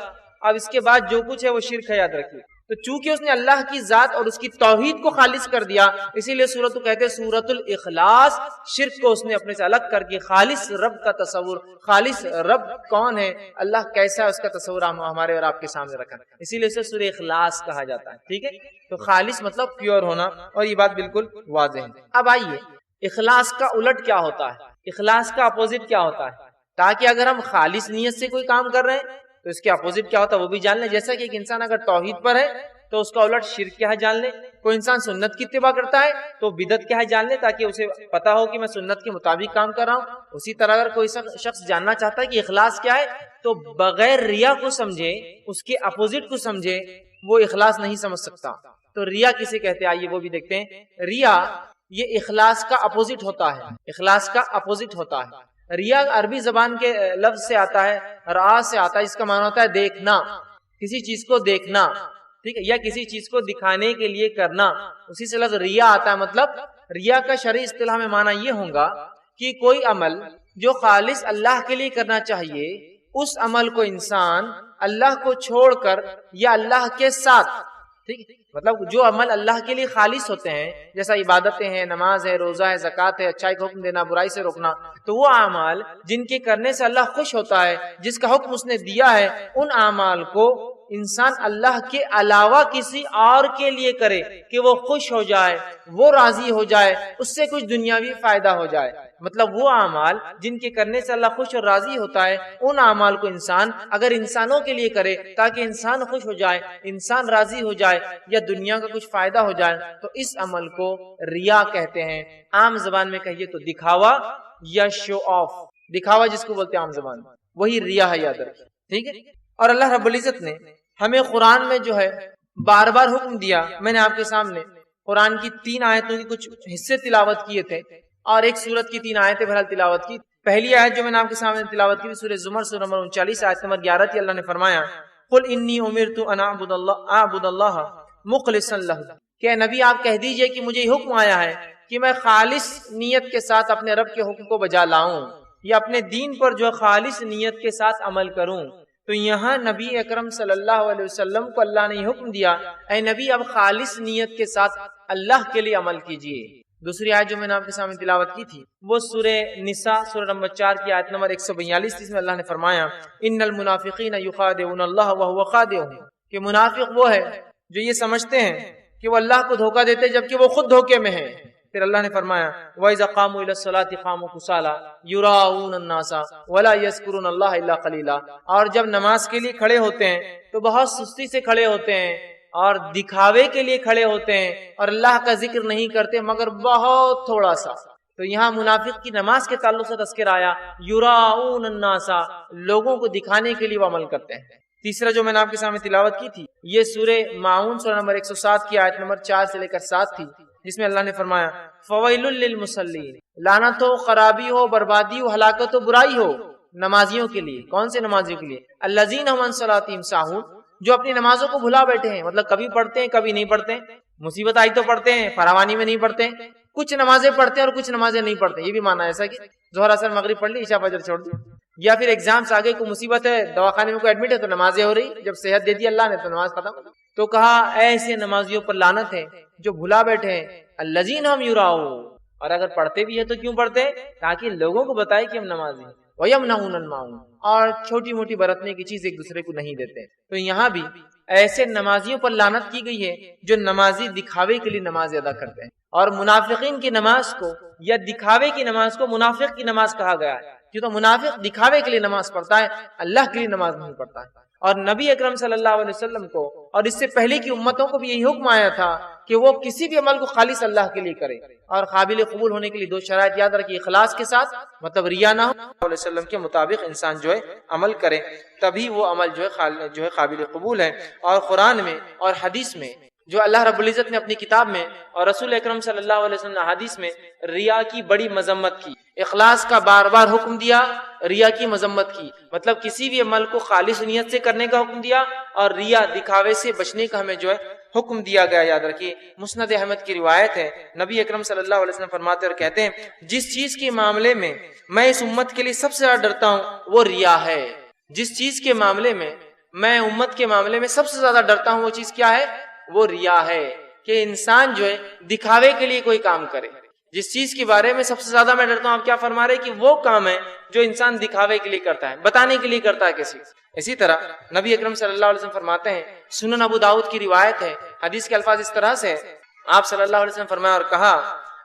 اب اس کے بعد جو کچھ ہے وہ شرک ہے، یاد رکھیے۔ تو چونکہ اس نے اللہ کی ذات اور اس کی توحید کو خالص کر دیا، اسی لیے سورت کو کہتے ہیں سورت الاخلاص۔ شرک کو اس نے اپنے سے الگ کر کے خالص رب کا تصور، خالص رب کون ہے، اللہ کیسا ہے، اس کا تصور ہمارے اور آپ کے سامنے رکھا، اسی لیے اسے سورہ اخلاص کہا جاتا ہے، ٹھیک ہے۔ تو خالص مطلب پیور ہونا، اور یہ بات بالکل واضح ہے۔ اب آئیے، اخلاص کا الٹ کیا ہوتا ہے، اخلاص کا اپوزٹ کیا ہوتا ہے، تاکہ اگر ہم خالص نیت سے کوئی کام کر رہے ہیں تو اس کے اپوزٹ کیا ہوتا ہے وہ بھی جان لیں۔ جیسا کہ ایک انسان اگر توحید پر ہے تو اس کا الٹ شرک کیا ہے جان لیں، کوئی انسان سنت کی اتباع کرتا ہے تو بدعت کیا ہے جان لیں، تاکہ اسے پتا ہو کہ میں سنت کے مطابق کام کر رہا ہوں۔ اسی طرح اگر کوئی شخص جاننا چاہتا ہے کہ اخلاص کیا ہے تو بغیر ریا کو سمجھے، اس کے اپوزٹ کو سمجھے، وہ اخلاص نہیں سمجھ سکتا۔ تو ریا کسے کہتے ہیں آئیے وہ بھی دیکھتے ہیں۔ ریا یہ اخلاص کا اپوزٹ ہوتا ہے، اخلاص کا اپوزٹ ہوتا ہے۔ ریا عربی زبان کے لفظ سے آتا ہے، را سے آتا ہے، اس کا معنی ہوتا ہے دیکھنا، کسی چیز کو دیکھنا، ٹھیک ہے، یا کسی چیز کو دکھانے کے لیے کرنا، اسی سے لفظ ریا آتا ہے۔ مطلب ریا کا شرعی اصطلاح میں معنی یہ ہوگا کہ کوئی عمل جو خالص اللہ کے لیے کرنا چاہیے، اس عمل کو انسان اللہ کو چھوڑ کر یا اللہ کے ساتھ، ٹھیک، مطلب جو عمل اللہ کے لیے خالص ہوتے ہیں، جیسا عبادتیں ہیں، نماز ہے، روزہ ہے، زکوٰۃ ہے، اچھائی کا حکم دینا، برائی سے روکنا، تو وہ اعمال جن کے کرنے سے اللہ خوش ہوتا ہے، جس کا حکم اس نے دیا ہے، ان اعمال کو انسان اللہ کے علاوہ کسی اور کے لیے کرے کہ وہ خوش ہو جائے، وہ راضی ہو جائے، اس سے کچھ دنیاوی فائدہ ہو جائے، مطلب وہ اعمال جن کے کرنے سے اللہ خوش اور راضی ہوتا ہے، ان اعمال کو انسان اگر انسانوں کے لیے کرے تاکہ انسان خوش ہو جائے، انسان راضی ہو جائے، یا دنیا کا کچھ فائدہ ہو جائے، تو اس عمل کو ریا کہتے ہیں۔ عام زبان میں کہیے تو دکھاوا یا شو آف، دکھاوا جس کو بولتے ہیں عام زبان میں، وہی ریا ہے، یاد رکھیں، ٹھیک ہے۔ اور اللہ رب العزت نے ہمیں قرآن میں جو ہے بار بار حکم دیا۔ میں نے آپ کے سامنے قرآن کی 3 آیتوں کی کچھ حصے تلاوت کیے تھے اور ایک سورت کی 3 آیتیں بہرحال تلاوت کی۔ پہلی آیت جو میں نے آپ کے سامنے تلاوت کی سورہ زمر سورہ نمبر 39 آیت نمبر 11 تھی۔ اللہ نے فرمایا قل انی امرت ان اعبد اللہ مخلصا لہ، کہ نبی آپ کہہ دیجئے کہ مجھے یہ حکم آیا ہے کہ میں خالص نیت کے ساتھ اپنے رب کے حکم کو بجا لاؤں، یا اپنے دین پر جو خالص نیت کے ساتھ عمل کروں۔ تو یہاں نبی اکرم صلی اللہ علیہ وسلم کو اللہ نے حکم دیا، اے نبی اب خالص نیت کے ساتھ اللہ کے لیے عمل کیجئے۔ دوسری آیت جو میں نے آپ کے سامنے تلاوت کی تھی وہ سورہ نساء سورہ نمبر 4 کی آیت نمبر 142، جس میں اللہ نے فرمایا ان المنافقین یخادعون اللہ وهو خادعهم، کہ منافق وہ ہے جو یہ سمجھتے ہیں کہ وہ اللہ کو دھوکہ دیتے جبکہ وہ خود دھوکے میں ہیں۔ پھر اللہ نے فرمایا وَإِذَا قَامُوا إِلَى الصَّلَاةِ قَامُوا كُسَالَىٰ يُرَاءُونَ النَّاسَ وَلَا يَذْكُرُونَ اللَّهَ إِلَّا قَلِيلًا، اور جب نماز کے لیے کھڑے ہوتے ہیں تو بہت سستی سے کھڑے ہوتے ہیں اور دکھاوے کے لیے کھڑے ہوتے ہیں اور اللہ کا ذکر نہیں کرتے مگر بہت تھوڑا سا۔ تو یہاں منافق کی نماز کے تعلق سے تذکرہ آیا، یراؤن الناس، لوگوں کو دکھانے کے لیے وہ عمل کرتے ہیں۔ تیسرا جو میں نے آپ کے سامنے تلاوت کی تھی یہ سورہ ماعون سورہ نمبر 107 کی آیت نمبر 4 سے لے کر 7 تھی، جس میں اللہ نے فرمایا فویل للمصلین، لعنت ہو، خرابی ہو، بربادی ہو، ہلاکت ہو، برائی ہو نمازیوں کے لیے۔ کون سے نمازیوں کے لیے؟ الذین هم عن صلاتهم ساہون، جو اپنی نمازوں کو بھلا بیٹھے ہیں، مطلب کبھی پڑھتے ہیں کبھی نہیں پڑھتے، مصیبت آئی تو پڑھتے ہیں، فراوانی میں نہیں پڑھتے، کچھ نمازیں پڑھتے ہیں اور کچھ نمازیں نہیں پڑھتے، یہ بھی مانا ہے ایسا کہ ظہر اثر مغرب پڑھ لی، عشاء فجر چھوڑ دی، یا پھر ایگزامس آگے کوئی مصیبت ہے، دواخانے میں کوئی ایڈمٹ ہے تو نمازیں ہو رہی، جب صحت دے دی اللہ نے تو نماز ختم۔ تو کہا ایسے نمازیوں پر لعنت ہے جو بھلا بیٹھے ہیں، الذین ہم یراؤون، اور اگر پڑھتے بھی ہے تو کیوں پڑھتے ہیں؟ تاکہ لوگوں کو بتائے کہ ہم نمازی ہیں، وَيَمْنَعُونَ الْمَاعُونَ، اور چھوٹی موٹی برتنے کی چیز ایک دوسرے کو نہیں دیتے۔ تو یہاں بھی ایسے نمازیوں پر لعنت کی گئی ہے جو نمازی دکھاوے کے لیے نماز ادا کرتے ہیں، اور منافقین کی نماز کو یا دکھاوے کی نماز کو منافق کی نماز کہا گیا ہے، کیوں تو منافق دکھاوے کے لیے نماز پڑھتا ہے، اللہ کے لیے نماز نہیں پڑھتا ہے۔ اور نبی اکرم صلی اللہ علیہ وسلم کو اور اس سے پہلے کی امتوں کو بھی یہی حکم آیا تھا کہ وہ کسی بھی عمل کو خالص اللہ کے لیے کرے، اور قابل قبول ہونے کے لیے 2 شرائط یاد رکھیے، اخلاص کے ساتھ، مطلب ریا نہ ہو، علیہ وسلم کے مطابق انسان جو ہے عمل کرے، تبھی وہ عمل جو ہے قابل قبول ہے۔ اور قرآن میں اور حدیث میں جو اللہ رب العزت نے اپنی کتاب میں اور رسول اکرم صلی اللہ علیہ وسلم نے حدیث میں ریا کی بڑی مذمت کی، اخلاص کا بار بار حکم دیا، ریا کی مذمت کی، مطلب کسی بھی عمل کو خالص نیت سے کرنے کا حکم دیا، اور ریا دکھاوے سے بچنے کا ہمیں جو ہے حکم دیا گیا۔ یاد رکھیے مسند احمد کی روایت ہے، نبی اکرم صلی اللہ علیہ وسلم فرماتے اور کہتے ہیں جس چیز کے معاملے میں میں اس امت کے لیے سب سے زیادہ ڈرتا ہوں وہ ریا ہے۔ جس چیز کے معاملے میں میں امت کے معاملے میں سب سے زیادہ ڈرتا ہوں وہ چیز کیا ہے؟ وہ ریا ہے، کہ انسان جو ہے دکھاوے کے لیے کوئی کام کرے۔ جس چیز کے بارے میں سب سے زیادہ میں ڈرتا ہوں، آپ کیا فرما رہے کہ وہ کام ہے جو انسان دکھاوے کے لیے کرتا ہے، بتانے کے لیے کرتا ہے کسی۔ اسی طرح نبی اکرم صلی اللہ علیہ وسلم فرماتے ہیں، سنن ابو داؤد کی روایت ہے، حدیث کے الفاظ اس طرح سے، آپ صلی اللہ علیہ وسلم فرمایا اور کہا،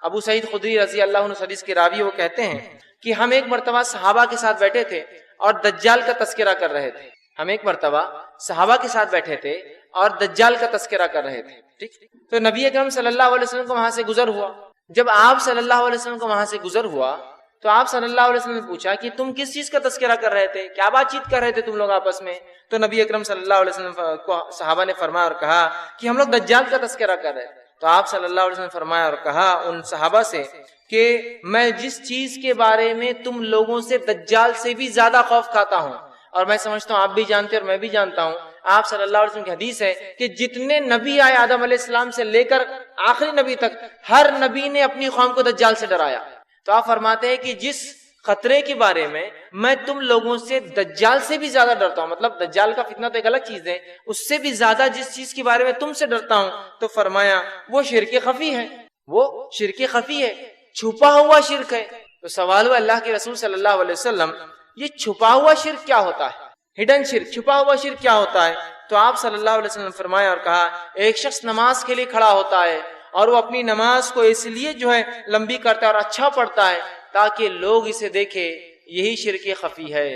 ابو سعید خدری رضی اللہ عنہ حدیث کے راوی وہ کہتے ہیں کہ ہم ایک مرتبہ صحابہ کے ساتھ بیٹھے تھے اور دجال کا تذکرہ کر رہے تھے۔ ہم ایک مرتبہ صحابہ کے ساتھ بیٹھے تھے اور دجال کا تذکرہ کر رہے تھے، ٹھیک؟ تو نبی اکرم صلی اللہ علیہ وسلم کو وہاں سے گزر ہوا۔ جب آپ صلی اللہ علیہ وسلم کو وہاں سے گزر ہوا تو آپ صلی اللہ علیہ وسلم نے پوچھا کہ تم کس چیز کا تذکرہ کر رہے تھے، کیا بات چیت کر رہے تھے تم لوگ آپس میں؟ تو نبی اکرم صلی اللہ علیہ وسلم کو صحابہ نے فرمایا اور کہا کہ ہم لوگ دجال کا تذکرہ کر رہے تھے۔ تو آپ صلی اللہ علیہ وسلم نے فرمایا اور کہا ان صحابہ سے کہ میں جس چیز کے بارے میں تم لوگوں سے دجال سے بھی زیادہ خوف کھاتا ہوں، اور میں سمجھتا ہوں آپ بھی جانتے اور میں بھی جانتا ہوں، آپ صلی اللہ علیہ وسلم کی حدیث ہے کہ جتنے نبی آئے آدم علیہ السلام سے لے کر آخری نبی تک، ہر نبی نے اپنی قوم کو دجال سے ڈرایا۔ تو آپ فرماتے ہیں کہ جس خطرے کے بارے میں تم لوگوں سے دجال سے بھی زیادہ ڈرتا ہوں، مطلب دجال کا فتنہ تو ایک الگ چیز ہے، اس سے بھی زیادہ جس چیز کے بارے میں تم سے ڈرتا ہوں، تو فرمایا وہ شرک خفی ہے، وہ شرک خفی ہے، چھپا ہوا شرک ہے۔ تو سوال ہوا اللہ کے رسول صلی اللہ علیہ وسلم یہ چھپا ہوا شرک کیا ہوتا ہے؟ ہڈن شرک، چھپا ہوا شرک کیا ہوتا ہے؟ تو آپ صلی اللہ علیہ وسلم نے فرمایا اور کہا ایک شخص نماز کے لیے کھڑا ہوتا ہے اور وہ اپنی نماز کو اس لیے جو ہے لمبی کرتا ہے اور اچھا پڑھتا ہے تاکہ لوگ اسے دیکھے، یہی شرک خفی ہے۔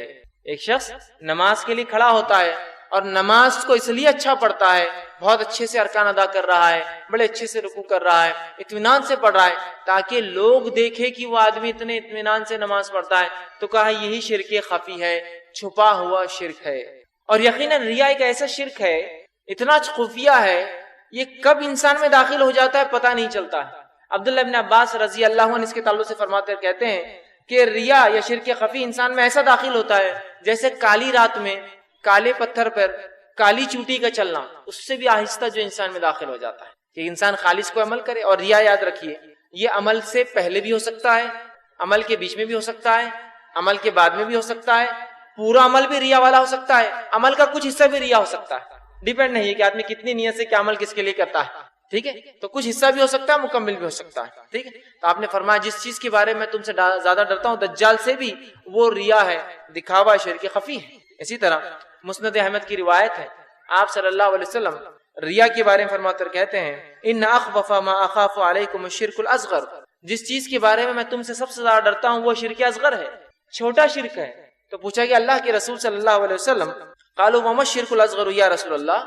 ایک شخص نماز کے لیے کھڑا ہوتا ہے اور نماز کو اس لیے اچھا پڑھتا ہے، بہت اچھے سے ارکان ادا کر رہا ہے، بڑے اچھے سے رکوع کر رہا ہے، اطمینان سے پڑھ رہا ہے تاکہ لوگ دیکھے کہ وہ آدمی اتنے اطمینان سے نماز پڑھتا ہے، تو کہا یہی شرک خفی ہے، چھپا ہوا شرک ہے۔ اور یقیناً ریا ایک ایسا شرک ہے، اتنا خفیہ ہے، یہ کب انسان میں داخل ہو جاتا ہے پتہ نہیں چلتا ہے۔ عبداللہ بن عباس رضی اللہ عنہ اس کے تعلق سے فرماتے ہیں، کہتے ہیں کہ ریا یا شرک خفی انسان میں ایسا داخل ہوتا ہے جیسے کالی رات میں کالے پتھر پر کالی چوٹی کا چلنا، اس سے بھی آہستہ جو انسان میں داخل ہو جاتا ہے کہ انسان خالص کو عمل کرے۔ اور ریا یاد رکھیے یہ عمل سے پہلے بھی ہو سکتا ہے، عمل کے بیچ میں بھی ہو سکتا ہے، عمل کے بعد میں بھی ہو سکتا ہے، پورا عمل بھی ریا والا ہو سکتا ہے، عمل کا کچھ حصہ بھی ریا ہو سکتا ہے، ڈیپینڈ نہیں ہے کہ آدمی کتنی نیت سے کیا عمل کس کے لیے کرتا ہے، ٹھیک ہے؟ تو کچھ حصہ بھی ہو سکتا ہے، مکمل بھی ہو سکتا ہے، ٹھیک ہے؟ تو آپ نے فرمایا جس چیز کے بارے میں تم سے زیادہ ڈرتا ہوں دجال سے بھی، وہ ریا ہے، دکھاوا، شرک خفی ہے۔ اسی طرح مسند احمد کی روایت ہے، آپ صلی اللہ علیہ وسلم ریا کے بارے میں فرماتے کہتے ہیں ان اخوف ما اخاف علیکم الشرک الاصغر، جس چیز کے بارے میں تم سے سب سے زیادہ ڈرتا ہوں وہ شرک اصغر ہے، چھوٹا شرک ہے۔ تو پوچھا کہ اللہ کے رسول صلی اللہ علیہ وسلم قالوا وما الشرک الاصغر یا رسول اللہ،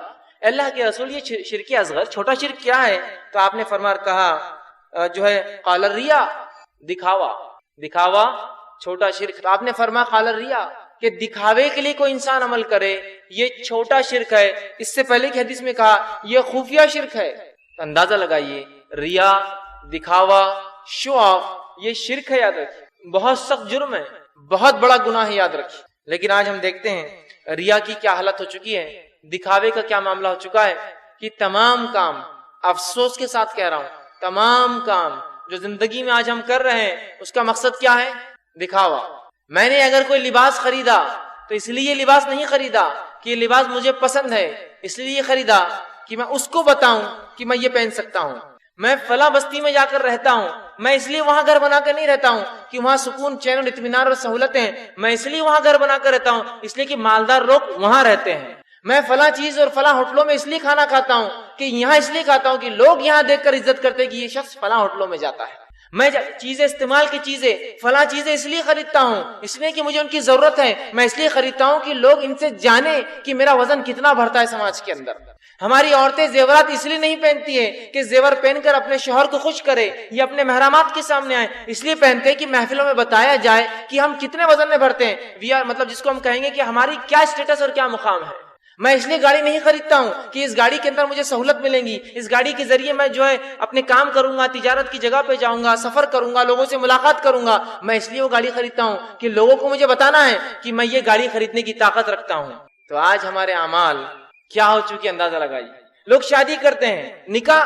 اللہ کے رسول یہ شرک اصغر چھوٹا شرک کیا ہے؟ تو آپ نے فرمایا کہا جو ہے قال الریا، دکھاوا چھوٹا شرک۔ تو آپ نے فرمایا قال الریا کہ دکھاوے کے لیے کوئی انسان عمل کرے یہ چھوٹا شرک ہے۔ اس سے پہلے کی حدیث میں کہا یہ خفیہ شرک ہے۔ تو اندازہ لگائیے، ریا، دکھاوا، شو آف، یہ شرک ہے، یاد رکھیے، بہت سخت جرم ہے، بہت بڑا گناہ ہے، یاد رکھیے۔ لیکن آج ہم دیکھتے ہیں ریا کی کیا حالت ہو چکی ہے، دکھاوے کا کیا معاملہ ہو چکا ہے کہ تمام کام، افسوس کے ساتھ کہہ رہا ہوں، تمام کام جو زندگی میں آج ہم کر رہے ہیں اس کا مقصد کیا ہے؟ دکھاوا۔ میں نے اگر کوئی لباس خریدا تو اس لیے یہ لباس نہیں خریدا کہ یہ لباس مجھے پسند ہے، اس لیے یہ خریدا کہ میں اس کو بتاؤں کہ میں یہ پہن سکتا ہوں۔ میں فلاں بستی میں جا کر رہتا ہوں، میں اس لیے وہاں گھر بنا کر نہیں رہتا ہوں کہ وہاں سکون، چین اور اطمینان اور سہولتیں، میں اس لیے وہاں گھر بنا کر رہتا ہوں اس لیے کہ مالدار لوگ وہاں رہتے ہیں۔ میں فلاں چیز اور فلاں ہوٹلوں میں اس لیے کھانا کھاتا ہوں کہ یہاں اس لیے کھاتا ہوں کہ لوگ یہاں دیکھ کر عزت کرتے کہ یہ شخص فلاں ہوٹلوں میں جاتا ہے۔ میں چیزیں استعمال کی چیزیں، فلاں چیزیں اس لیے خریدتا ہوں اس لیے کہ مجھے ان کی ضرورت ہے، میں اس لیے خریدتا ہوں کہ لوگ ان سے جانیں کہ میرا وزن کتنا بڑھتا ہے سماج کے اندر۔ ہماری عورتیں زیورات اس لیے نہیں پہنتی ہیں کہ زیور پہن کر اپنے شوہر کو خوش کرے یا اپنے محرمات کے سامنے آئے، اس لیے پہنتے ہیں کہ محفلوں میں بتایا جائے کہ ہم کتنے وزن میں بڑھتے ہیں، مطلب جس کو ہم کہیں گے کہ ہماری کیا اسٹیٹس اور کیا مقام ہے۔ میں اس لیے گاڑی نہیں خریدتا ہوں کہ اس گاڑی کے اندر مجھے سہولت ملیں گی، اس گاڑی کے ذریعے میں جو ہے اپنے کام کروں گا، تجارت کی جگہ پہ جاؤں گا، سفر کروں گا، لوگوں سے ملاقات کروں گا۔ میں اس لیے وہ گاڑی خریدتا ہوں کہ لوگوں کو مجھے بتانا ہے کہ میں یہ گاڑی خریدنے کی طاقت رکھتا ہوں۔ تو آج ہمارے اعمال کیا ہو چکی اندازہ لگائیے۔ لوگ شادی کرتے ہیں، نکاح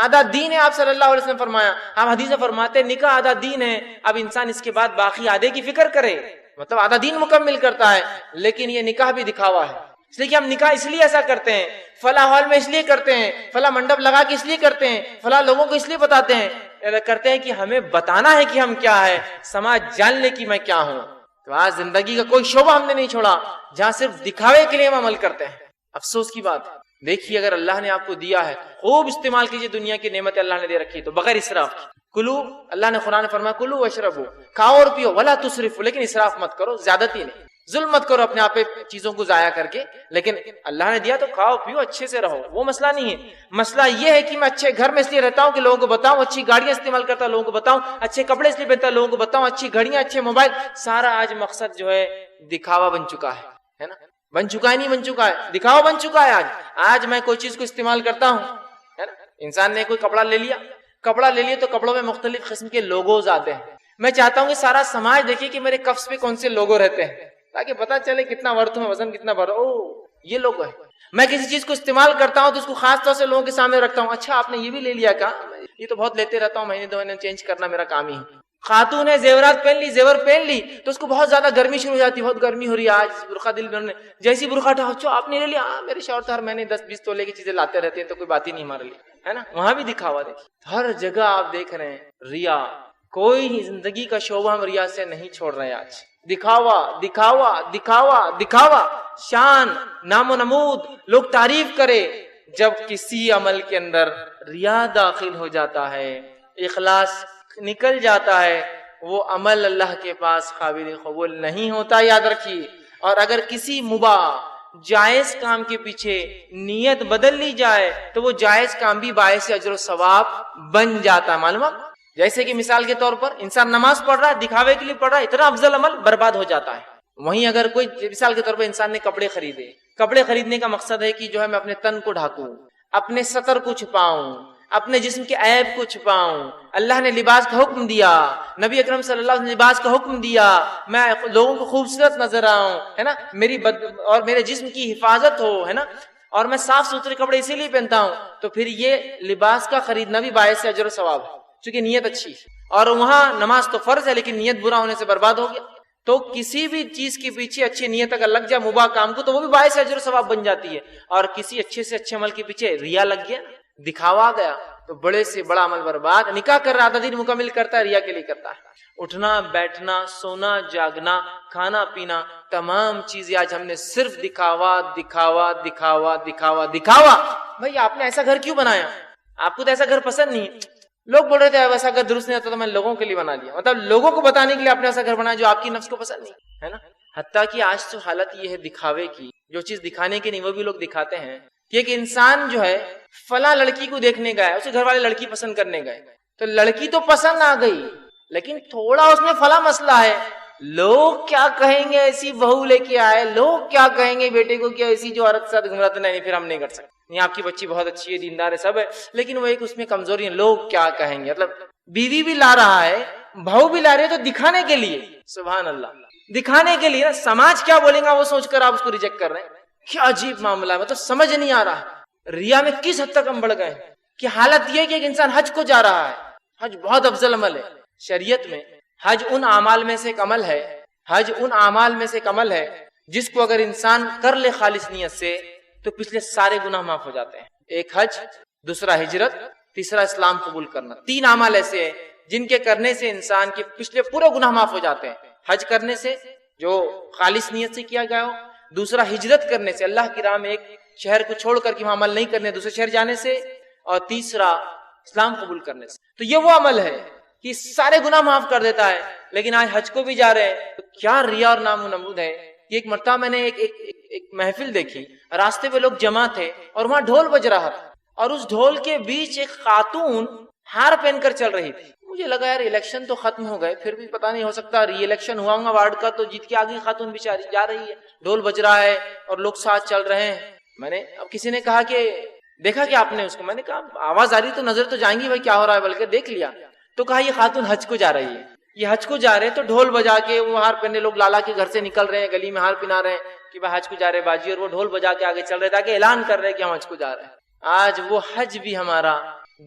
آدھا دین ہے، آپ صلی اللہ علیہ وسلم فرمایا، آپ حدیث میں فرماتے ہیں نکاح آدھا دین ہے، اب انسان اس کے بعد باقی آدھے کی فکر کرے، مطلب آدھا دین مکمل کرتا ہے، لیکن یہ نکاح بھی دکھاوا ہے۔ اس لیے کہ ہم نکاح اس لیے ایسا کرتے ہیں، فلاں ہال میں اس لیے کرتے ہیں، فلاں منڈپ لگا کے اس لیے کرتے ہیں، فلاں لوگوں کو اس لیے بتاتے ہیں کہ ہمیں بتانا ہے کہ ہم کیا ہے، سماج جان لے کہ میں کیا ہوں۔ تو آج زندگی کا کوئی شعبہ ہم نے نہیں چھوڑا جہاں صرف دکھاوے کے لیے ہم عمل کرتے ہیں۔ افسوس کی بات ہے، دیکھیے اگر اللہ نے آپ کو دیا ہے خوب استعمال کیجیے، دنیا کی نعمت اللہ نے دے رکھی تو بغیر اسراف کلو، اللہ نے قرآن فرمایا کلو واشربو، کھاؤ اور پیو، ولا تسرفوا، لیکن اسراف مت کرو، زیادتی نہیں، ظلم مت کرو اپنے آپ پہ چیزوں کو ضائع کر کے، لیکن اللہ نے دیا تو کھاؤ پیو، اچھے سے رہو، وہ مسئلہ نہیں ہے۔ مسئلہ یہ ہے کہ میں اچھے گھر میں اس لیے رہتا ہوں کہ لوگوں کو بتاؤں، اچھی گاڑیاں استعمال کرتا ہوں لوگوں کو بتاؤں، اچھے کپڑے اس لیے پہنتا ہوں لوگوں کو بتاؤں، اچھی گھڑیاں، اچھے موبائل، سارا آج مقصد جو ہے دکھاوا بن چکا ہے نا، بن چکا ہے، نہیں بن چکا ہے، دکھاوا بن چکا ہے۔ آج میں کوئی چیز کو استعمال کرتا ہوں، ہے نا، انسان نے کوئی کپڑا لے لیا تو کپڑوں میں مختلف قسم کے لوگوز آتے ہیں، میں چاہتا ہوں کہ سارا سماج دیکھے کہ میرے کفس پہ کون سے لوگو رہتے ہیں تاکہ پتا چلے کتنا ورتھ میں، وزن کتنا بڑھ، او یہ لوگو ہے۔ میں کسی چیز کو استعمال کرتا ہوں تو اس کو خاص طور سے لوگوں کے سامنے رکھتا ہوں، اچھا آپ نے یہ بھی لے لیا کیا؟ یہ تو بہت لیتے رہتا ہوں، مہینے دو مہینے چینج کرنا میرا کام ہی ہے۔ خاتون ہے زیورات پہن لی، زیور پہن لی تو اس کو بہت زیادہ گرمی شروع ہو جاتی، بہت گرمی ہو رہی ہے آج، برقع دل میں جیسی برقع اٹھا، اچھا آپ نے لے لیا، میرے شوہر تو ہر مہینے 10-20 تولے کی چیزیں لاتے رہتے ہیں تو کوئی بات ہی نہیں ہمارے لیے، ہے نا، وہاں بھی دکھاوا۔ دیکھیے ہر جگہ آپ دیکھ رہے ہیں ریا، کوئی زندگی کا شعبہ ہم ریا سے نہیں چھوڑ رہے آج، دکھاوا دکھاوا دکھاوا دکھاوا، شان، نام و نمود، لوگ تعریف کرے۔ جب کسی عمل کے اندر ریا داخل ہو جاتا ہے، اخلاص نکل جاتا ہے، وہ عمل اللہ کے پاس قابل قبول نہیں ہوتا، یاد رکھیے۔ اور اگر کسی مباح جائز کام کے پیچھے نیت بدل لی جائے تو وہ جائز کام بھی باعث اجر و ثواب بن جاتا ہے، معلوم ہے؟ جیسے کہ مثال کے طور پر انسان نماز پڑھ رہا ہے، دکھاوے کے لیے پڑھ رہا ہے، اتنا افضل عمل برباد ہو جاتا ہے۔ وہیں اگر کوئی مثال کے طور پر انسان نے کپڑے خریدے، کپڑے خریدنے کا مقصد ہے کہ جو ہے میں اپنے تن کو ڈھانکوں، اپنے سطر کو چھپاؤں، اپنے جسم کے عیب کو چھپاؤں، اللہ نے لباس کا حکم دیا، نبی اکرم صلی اللہ علیہ وسلم نے لباس کا حکم دیا، میں لوگوں کو خوبصورت نظر آؤں، ہے نا، اور میرے جسم کی حفاظت ہو، ہے نا، اور میں صاف ستھرے کپڑے اسی لیے پہنتا ہوں، تو پھر یہ لباس کا خریدنا بھی باعث اجر و ثواب ہے، چونکہ نیت اچھی ہے۔ اور وہاں نماز تو فرض ہے لیکن نیت برا ہونے سے برباد ہو گیا۔ تو کسی بھی چیز کے پیچھے اچھی نیت اگر لگ جائے مباح کام کو تو وہ بھی باعث اجر و ثواب بن جاتی ہے. اور کسی اچھے سے اچھے عمل کے پیچھے ریا لگ گیا, دکھاوا گیا, تو بڑے سے بڑا عمل برباد. نکاح کر رہا 10 دن مکمل کرتا ہے, ریا کے لیے کرتا ہے. اٹھنا بیٹھنا, سونا جاگنا, کھانا پینا, تمام چیزیں آج ہم نے صرف دکھاوا دکھاوا دکھاوا دکھاوا دکھاوا. بھائی آپ نے ایسا گھر کیوں بنایا؟ آپ کو تو ایسا گھر پسند نہیں. لوگ بول رہے تھے ایسا گھر درست نہیں ہوتا تو میں لوگوں کے لیے بنا لیا. مطلب لوگوں کو بتانے کے لیے آپ نے ایسا گھر بنایا جو آپ کی نفس کو پسند نہیں ہے نا. حتیٰ کہ آج تو حالت یہ ہے دکھاوے کی, جو چیز دکھانے کی نہیں وہ بھی لوگ دکھاتے ہیں. کہ ایک انسان جو ہے فلاں لڑکی کو دیکھنے گیا, اسے گھر والے لڑکی پسند کرنے گئے, تو لڑکی تو پسند آ گئی لیکن تھوڑا اس میں فلاں مسئلہ ہے. لوگ کیا کہیں گے ایسی بہو لے کے آئے, لوگ کیا کہیں گے بیٹے کو, کیا ایسی جو عورت کے ساتھ گھوم رہا تھا, نہیں پھر ہم نہیں کر سکتے. نہیں آپ کی بچی بہت اچھی ہے, دیندار ہے, سب ہے, لیکن وہ ایک اس میں کمزوری ہے, لوگ کیا کہیں گے. مطلب بیوی بھی لا رہا ہے, بہو بھی لا رہی ہے, تو دکھانے کے لیے, سبحان اللہ, دکھانے کے لیے. سماج کیا بولیں گا وہ سوچ کر آپ اس کو ریجیکٹ کر رہے ہیں. کیا عجیب معاملہ ہے, مطلب سمجھ نہیں آ رہا ریا میں کس حد تک ہم بڑھ گئے ہیں. کہ حالت یہ کہ ایک انسان حج کو جا رہا ہے, حج بہت افضل عمل ہے شریعت میں. حج ان اعمال میں سے ایک عمل ہے, حج ان اعمال میں سے ایک عمل ہے جس کو اگر انسان کر لے خالص نیت سے تو پچھلے سارے گناہ معاف ہو جاتے ہیں. ایک حج, دوسرا ہجرت, تیسرا اسلام قبول کرنا. 3 اعمال ایسے ہیں جن کے کرنے سے انسان کے پچھلے پورے گناہ معاف ہو جاتے ہیں. حج کرنے سے جو خالص نیت سے کیا گیا ہو, دوسرا ہجرت کرنے سے اللہ کی راہ میں ایک شہر کو چھوڑ کر کے وہاں عمل نہیں کرنے, دوسرے شہر جانے سے, اور تیسرا اسلام قبول کرنے سے. تو یہ وہ عمل ہے کہ سارے گناہ معاف کر دیتا ہے. لیکن آج حج کو بھی جا رہے ہیں تو کیا ریا اور نام و نمود ہے. کہ ایک مرتبہ میں نے ایک محفل دیکھی, راستے پہ لوگ جمع تھے اور وہاں ڈھول بج رہا تھا, اور اس ڈھول کے بیچ ایک خاتون ہار پہن کر چل رہی تھی. مجھے لگا یار الیکشن تو ختم ہو گئے, پھر بھی پتہ نہیں ہو سکتا ری الیکشن ہوا ہوگا وارڈ کا, تو جیت کے آگے خاتون بیچاری جا رہی ہے, ڈھول بج رہا ہے اور لوگ ساتھ چل رہے ہیں. میں نے, اب کسی نے کہا کہ دیکھا کہ آپ نے اس کو, میں نے کہا آواز آ رہی تو نظر تو جائیں گی بھائی کیا ہو رہا ہے, بلکہ دیکھ لیا. تو کہا یہ خاتون حج کو جا رہی ہے, یہ حج کو جا رہے تو ڈھول بجا کے وہ ہار پہنے لوگ لالا کے گھر سے نکل رہے ہیں, گلی میں ہار پہنا رہے ہیں کہ بھائی حج کو جا رہے باجی, اور وہ ڈھول بجا کے آگے چل رہے تاکہ اعلان کر رہے کہ ہم حج کو جا رہے ہیں. آج وہ حج بھی ہمارا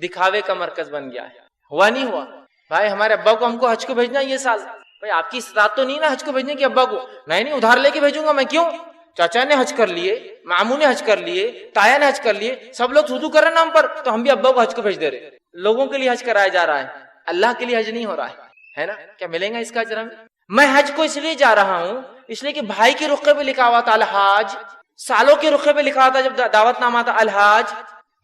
دکھاوے کا مرکز بن گیا ہے. ہوا نہیں ہوا بھائی, ہمارے ابا کو ہم کو حج کو بھیجنا یہ سال, بھائی آپ کی استطاعت تو نہیں نا حج کو بھیجنے کی ابا کو, نہیں ادھار لے کے بھیجوں گا میں, کیوں, چاچا نے حج کر لیے, ماموں نے حج کر لیے, تایا نے حج کر لیے, سب لوگ سودو کر رہے نام پر, تو ہم بھی ابا کو حج کو بھیج دے رہے. لوگوں کے لیے حج کرایا جا رہا ہے, اللہ کے لیے حج نہیں ہو رہا ہے نا. کیا ملیں گا اس کا اجر ہمیں؟ میں حج کو اس لیے جا رہا ہوں اس لیے کہ بھائی کے رخے پہ لکھا ہوا تھا الحاج, سالوں کے رخے پہ لکھا تھا جب دعوت نامہ تھا الحاج,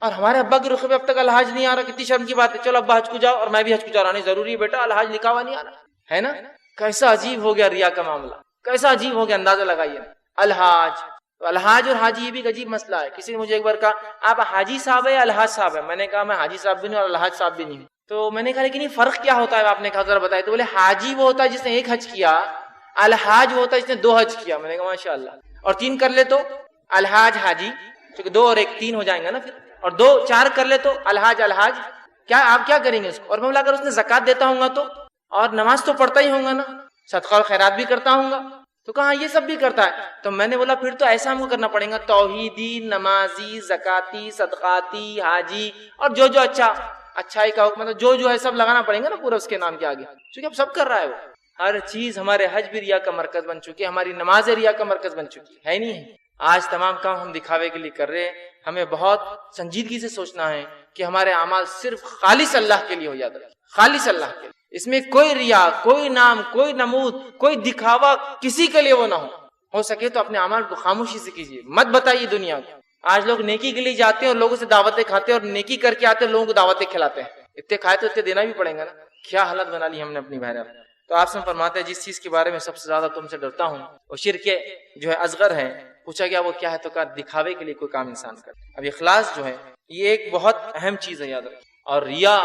اور ہمارے ابا کے رخے پہ اب تک الحاج نہیں آ رہا. کتنی شرم کی بات ہے, چلو ابا حج کو جاؤ اور میں بھی حج کو جا رہا, نہیں ضروری ہے بیٹا, الحاج لکھا ہوا نہیں آ رہا ہے نا. کیسا عجیب ہو گیا ریا کا معاملہ, کیسا عجیب ہو گیا, اندازہ لگائیے. الحاج, تو الحاج اور حاجی یہ بھی ایک عجیب مسئلہ ہے. کسی نے مجھے ایک بار کہا آپ حاجی صاحب ہے یا الحاج صاحب ہے, میں نے کہا میں حاجی صاحب بھی نہیں اور الحاج صاحب بھی نہیں. تو میں نے کہا لیکن یہ فرق کیا ہوتا ہے, آپ نے کہا ذرا بتائے. تو بولے حاجی وہ ہوتا ہے جس نے 1 حج کیا, الحاج وہ ہوتا ہے جس نے 2 حج کیا. میں نے کہا ماشاءاللہ, اور 3 کر لے تو الحاج حاجی, کیونکہ 2 اور 1 3 ہو جائیں گا نا پھر, اور 2 4 کر لے تو الحاج الحاج. کیا آپ کیا کریں گے اس کو؟ اور میں بولا اگر اس نے زکات دیتا ہوں گا تو, اور نماز تو پڑھتا ہی ہوں گا نا, صدقہ اور خیرات بھی کرتا ہوں گا, تو کہا یہ سب بھی کرتا ہے. تو میں نے بولا پھر تو ایسا ہم کو کرنا پڑے گا, توحیدی, نمازی, زکاتی, صدقاتی, حاجی, اور جو اچھائی کا حکم جو ہے سب لگانا پڑے گا نا پورا اس کے نام کے آگے, کیونکہ اب سب کر رہا ہے وہ. ہر چیز, ہمارے حج بھی ریا کا مرکز بن چکی ہے, ہماری نماز ریا کا مرکز بن چکی ہے نہیں ہے. آج تمام کام ہم دکھاوے کے لیے کر رہے ہیں. ہمیں بہت سنجیدگی سے سوچنا ہے کہ ہمارے اعمال صرف خالص اللہ کے لیے ہو جاتا ہے, خالص اللہ کے لیے. اس میں کوئی ریا, کوئی نام, کوئی نمود, کوئی دکھاوا کسی کے لیے وہ نہ ہو سکے تو اپنے اعمال کو خاموشی سے کیجیے, مت بتائیے دنیا کو. آج لوگ نیکی کے لیے جاتے ہیں اور لوگوں سے دعوتیں کھاتے ہیں, اور نیکی کر کے آتے ہیں لوگوں کو دعوتیں کھلاتے ہیں. اتنے کھائے تو اتنے دینا بھی پڑیں گا نا. کیا حالت بنا لی ہم نے اپنی بہرحال. تو آپ سے فرماتے ہیں جس چیز کے بارے میں سب سے زیادہ تم سے ڈرتا ہوں وہ شرک جو ہے اصغر ہے. پوچھا گیا وہ کیا ہے, تو کہا دکھاوے کے لیے کوئی کام انسان کرے. اب اخلاص جو ہے یہ ایک بہت اہم چیز ہے, یاد رکھیں. اور ریا